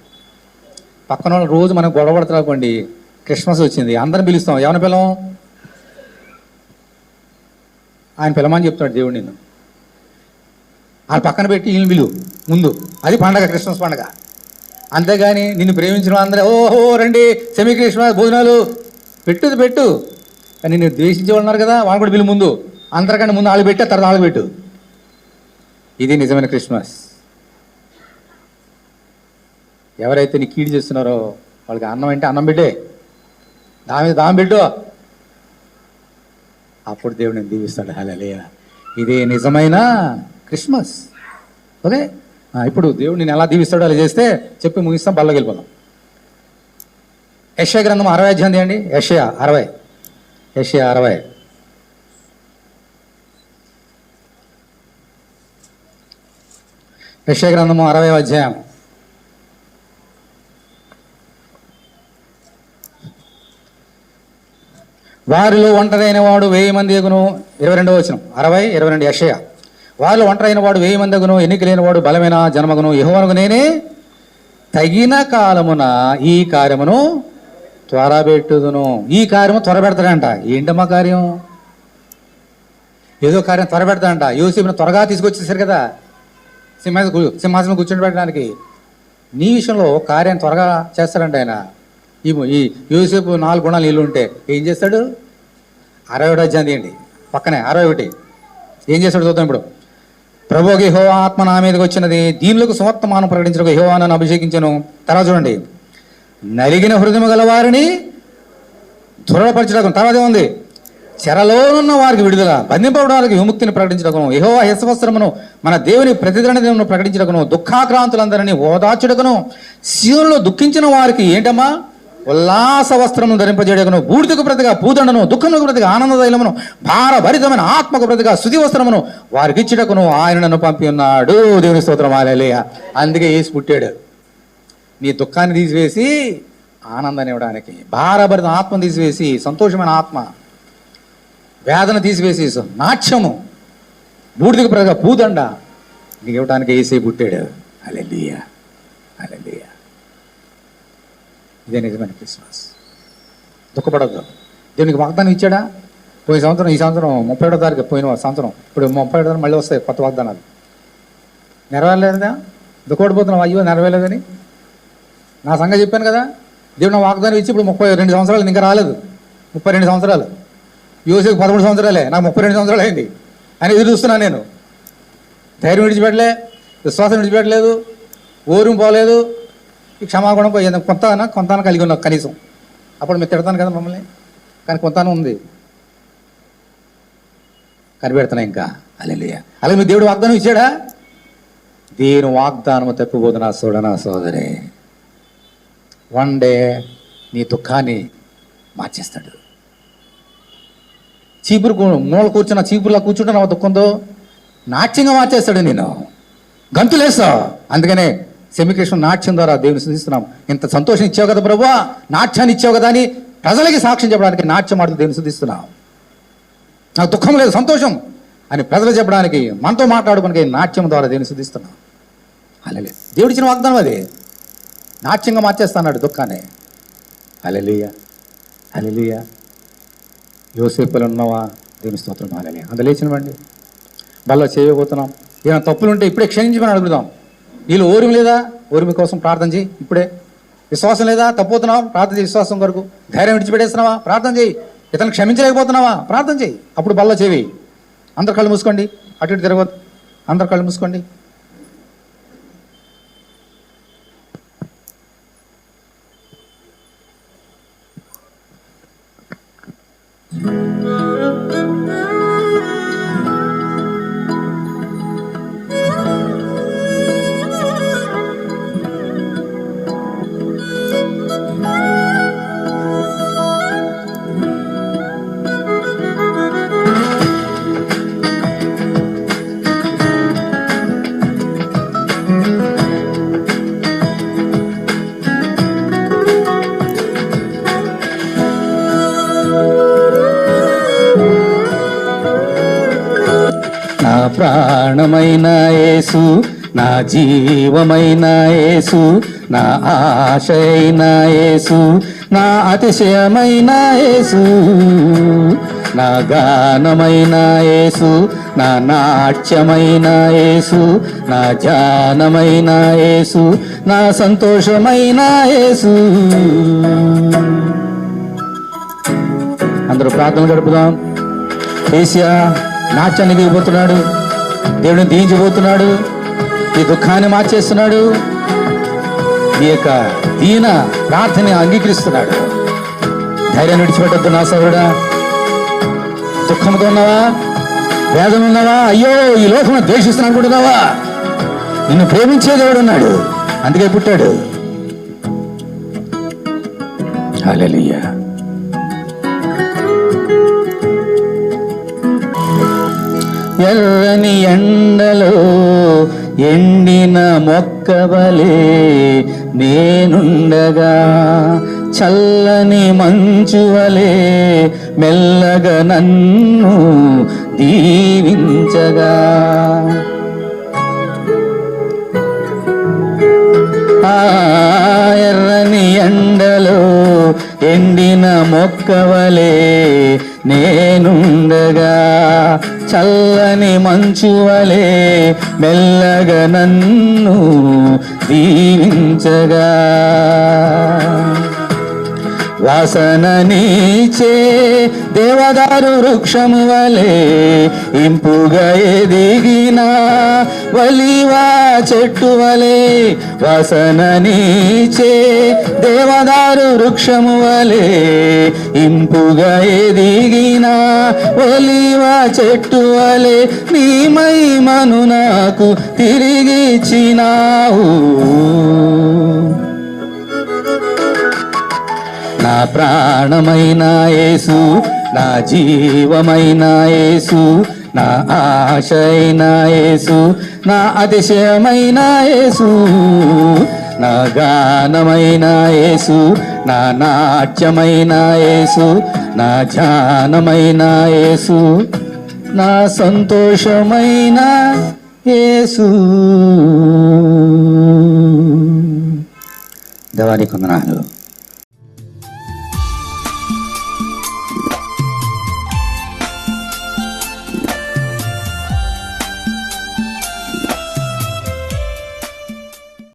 పక్కన వాళ్ళు రోజు మనం గొడవ పడుతున్నాకోండి, క్రిస్మస్ వచ్చింది, అందరం పిలుస్తాం. ఎవరిని పిలవం? ఆయన పిలమని చెప్తున్నాడు దేవుడు నిన్ను. ఆయన పక్కన పెట్టి ఈయన పిలువు ముందు. అది పండగ, క్రిస్మస్ పండగ. అంతేగాని నిన్ను ప్రేమించిన అందరూ ఓహో రండి సెమీ క్రిస్మస్ భోజనాలు పెట్టు. కానీ నిన్ను ద్వేషించే వాళ్ళు ఉన్నారు కదా, వాళ్ళు కూడా పిలువు ముందు. అందరికంటే ముందు వాళ్ళు పెట్టి తర్వాత వాళ్ళకి పెట్టు. ఇది నిజమైన క్రిస్మస్. ఎవరైతే నీ కీడు చేస్తున్నారో వాళ్ళకి అన్నం అంటే అన్నం పెట్టే, దాని పెట్టు. అప్పుడు దేవుడు నేను దీవిస్తాడు. హల్లెలూయా. ఇదే నిజమైన క్రిస్మస్. ఓకే, ఇప్పుడు దేవుడు నేను ఎలా దీవిస్తాడో అలా చేస్తే చెప్పి ముగిస్తాం, బల్లకి వెళ్ళిపోదాం. యెషయా గ్రంథం 60 అధ్యాయం తీయండి. యెషయా 60. యెషయా గ్రంథము 60వ అధ్యాయం. వారిలో ఒంటరైన వాడు 1000 మంది ఎగును. 22వ వచనం. 60, 22 యెషయా. వారిలో ఒంటరైన వాడు 1000 మంది ఎగును, ఎన్నిక లేని వాడు బలమైన జనమగును. యెహోవాకు నేనే తగిన కాలమున ఈ కార్యమును త్వరబెట్టుదును. ఈ కార్యము త్వరబెడతాడంట. ఏంటమ్మా కార్యం? ఏదో కార్యం త్వరబెడతాడంట. యోసేపుని త్వరగా తీసుకొచ్చేసారు కదా సింహాసనం కూర్చొని పెట్టడానికి. నీ విషయంలో కార్యం త్వరగా చేస్తాడంట ఆయన. ఈ యోసేపు 4 గుణాలు ఇల్లు ఉంటే ఏం చేస్తాడు? 61 అధ్యాయం తీయండి, పక్కనే 61. ఏం చేస్తాడు చూద్దాం ఇప్పుడు. ప్రభువుకి యెహోవా ఆత్మ నా మీదకి వచ్చినది, దీనులకు సువర్తమానం ప్రకటించడానికి యెహోవా నన్ను అభిషేకించను. తర్వాత చూడండి, నలిగిన హృదయం గల వారిని దృఢపరచడం. తర్వాత ఉంది, చెరలో ఉన్న వారికి విడుదల, బంధింపబడిన వారికి విముక్తిని ప్రకటించడకును, యెహోవా హెస్సవస్త్రమును మన దేవుని ప్రతిదండమును ప్రకటించడకును, దుఃఖాక్రాంతులందరినీ ఓదార్చుటకును, సీయోనులో దుఃఖించిన వారికి ఏంటమ్మా ఉల్లాస వస్త్రమును ధరింపజేయడకును, బూడిదకు ప్రతిగా పూదండను, దుఃఖములకు ప్రతిగా ఆనంద తైలమును, భారభరితమైన ఆత్మకు ప్రతిగా స్తుతి వస్త్రమును వారికి ఇచ్చుటకును ఆయన నన్ను పంపి ఉన్నాడు. దేవుని స్తోత్రం. హల్లెలూయా. అందుకే యేసు పుట్టాడు, నీ దుఃఖాన్ని తీసివేసి ఆనందాన్ని ఇవ్వడానికి, భారభరిత ఆత్మను తీసివేసి సంతోషమైన ఆత్మ, వేదన తీసివేసి నాట్యము, బూడిదకు ప్రతిగా పూదండ నీకు ఇవ్వడానికి యేసే పుట్టాడు. హల్లెలూయా. హల్లెలూయా. ఇదే నిజమైన క్రిస్మస్. దుఃఖపడద్దు. దేవునికి వాగ్దానం ఇచ్చాడా? పోయిన సంవత్సరం, ఈ సంవత్సరం 31వ తారీఖు, పోయిన సంవత్సరం, ఇప్పుడు 31వ తారీఖు మళ్ళీ వస్తాయి కొత్త వాగ్దానాలు. నెరవేరలేదా? దుఃఖపడిపోతున్నావు, అయ్యో నెరవేరలేదని. నా సంగతి చెప్పాను కదా, దేవుడు నా వాగ్దానం ఇచ్చి ఇప్పుడు 32 సంవత్సరాలు ఇంకా రాలేదు. 32 సంవత్సరాలు. యోసేపు 13 సంవత్సరాలే, నాకు 32 సంవత్సరాలు అయింది అని ఎదురు చూస్తున్నాను నేను. ధైర్యం విడిచిపెట్టలే, విశ్వాసం విడిచిపెట్టలేదు, ఓర్యం పోలేదు, ఈ క్షమాగుణం పోయింది. కొంత కలిగి ఉన్నాం కనీసం. అప్పుడు మీరు తిడతాను కదా మమ్మల్ని, కానీ కొంత ఉంది కనిపెడుతున్నా ఇంకా. హల్లెలూయా. అలాగే మీ దేవుడు వాగ్దానం ఇచ్చాడా? దేని వాగ్దానము తప్పిపోతున్నా చూడనా సోదరే, వన్ డే నీ దుఃఖాన్ని మార్చేస్తాడు. చీపురు మూల కూర్చున్న చీపురులా కూర్చుంటే నా దుఃఖంతో నాట్యంగా మార్చేస్తాడు. నేను గంతులేస్తావు. అందుకనే సెమికృష్ణ నాట్యం ద్వారా దేవుని స్తుతిస్తున్నాం. ఇంత సంతోషం ఇచ్చావు కదా ప్రభువా, నాట్యాన్ని ఇచ్చావు కదా అని ప్రజలకి సాక్ష్యం చెప్పడానికి నాట్యం ఆడుతూ దేవుని స్తుతిస్తున్నాం. నాకు దుఃఖం లేదు, సంతోషం అని ప్రజలు చెప్పడానికి, మనతో మాట్లాడుకోవడానికి నాట్యం ద్వారా దేవుని స్తుతిస్తున్నాం. హల్లెలూయా. దేవుడు ఇచ్చిన వాగ్దానం అది. నాట్యంగా మార్చేస్తున్నాడు దుఃఖాన్ని. హల్లెలూయా. హల్లెలూయా. యోసేపులు ఉన్నావా? దేవుని స్తోత్రం. హల్లెలూయా. అంత లేచినవండి, బల్ల చేయబోతున్నాం. ఏమైనా తప్పులుంటే ఇప్పుడే క్షమించమని అడుగుదాం. నీళ్ళు ఓరిమి లేదా? ఓరిమి కోసం ప్రార్థన చేయి ఇప్పుడే. విశ్వాసం లేదా? తప్పుతున్నావా? ప్రార్థన చేయి. విశ్వాసం కొరకు. ధైర్యం విడిచిపెట్టేస్తున్నావా? ప్రార్థన చేయి. ఇతను క్షమించలేకపోతున్నావా? ప్రార్థన చేయి. అప్పుడు బల్ల చేయి. అందరు కళ్ళు మూసుకోండి, అటు ఇటు తిరగవద్దు. అందరు కళ్ళు మూసుకోండి. నా ప్రాణమైన యేసు, నా జీవమైన యేసు, నా ఆశయైన యేసు, నా అతిశయమైన యేసు, నా గానమైన యేసు, నా నాట్యమైన యేసు, నా ధ్యానమైన యేసు, నా సంతోషమైన యేసు. అందరూ ప్రార్థన గడుపుదాం. ఏసియా నాట్యాన్ని దిగిపోతున్నాడు, దేవుడిని దీంచిపోతున్నాడు, ఈ దుఃఖాన్ని మార్చేస్తున్నాడు, ఈ యొక్క దీన ప్రార్థన అంగీకరిస్తున్నాడు. ధైర్యాన్ని విడిచిపెట్టద్దు నా సోదరుడా. దుఃఖంతో ఉన్నావా, వేదన ఉన్నావా, అయ్యో ఈ లోకం ద్వేషిస్తున్నా అనుకుంటున్నావా? నిన్ను ప్రేమించే దేవుడు ఉన్నాడు, అందుకే పుట్టాడు. హల్లెలూయా. ఎర్రని ఎండలో ఎండిన మొక్కవలే నేనుండగా, చల్లని మంచువలే మెల్లగా నన్ను దీవించగా, ఆ ఎర్రని ఎండలో ఎండిన మొక్కవలే నేనుండగా, చల్లని మంచువలే మెల్లగా నన్ను దీవించగా, వాసన నీచే దేవదారు వృక్షము వలె ఇంపుగా ఎదిగిన వలివా చెట్టు వలె, వాసన నీచే దేవదారు వృక్షము వలె ఇంపుగా ఎదిగిన వలివా చెట్టు వలె నీ మహిమను నాకు తిరిగిచ్చినావు. నా ప్రాణమైన యేసు, నా జీవమైన యేసు, నా ఆశైన యేసు, నా అతిశయమైన యేసు, నా గానమైన యేసు, నా నాట్యమైన యేసు, నా ధ్యానమైన యేసు, నా సంతోషమైన యేసు. దేవానికి వందనాలు.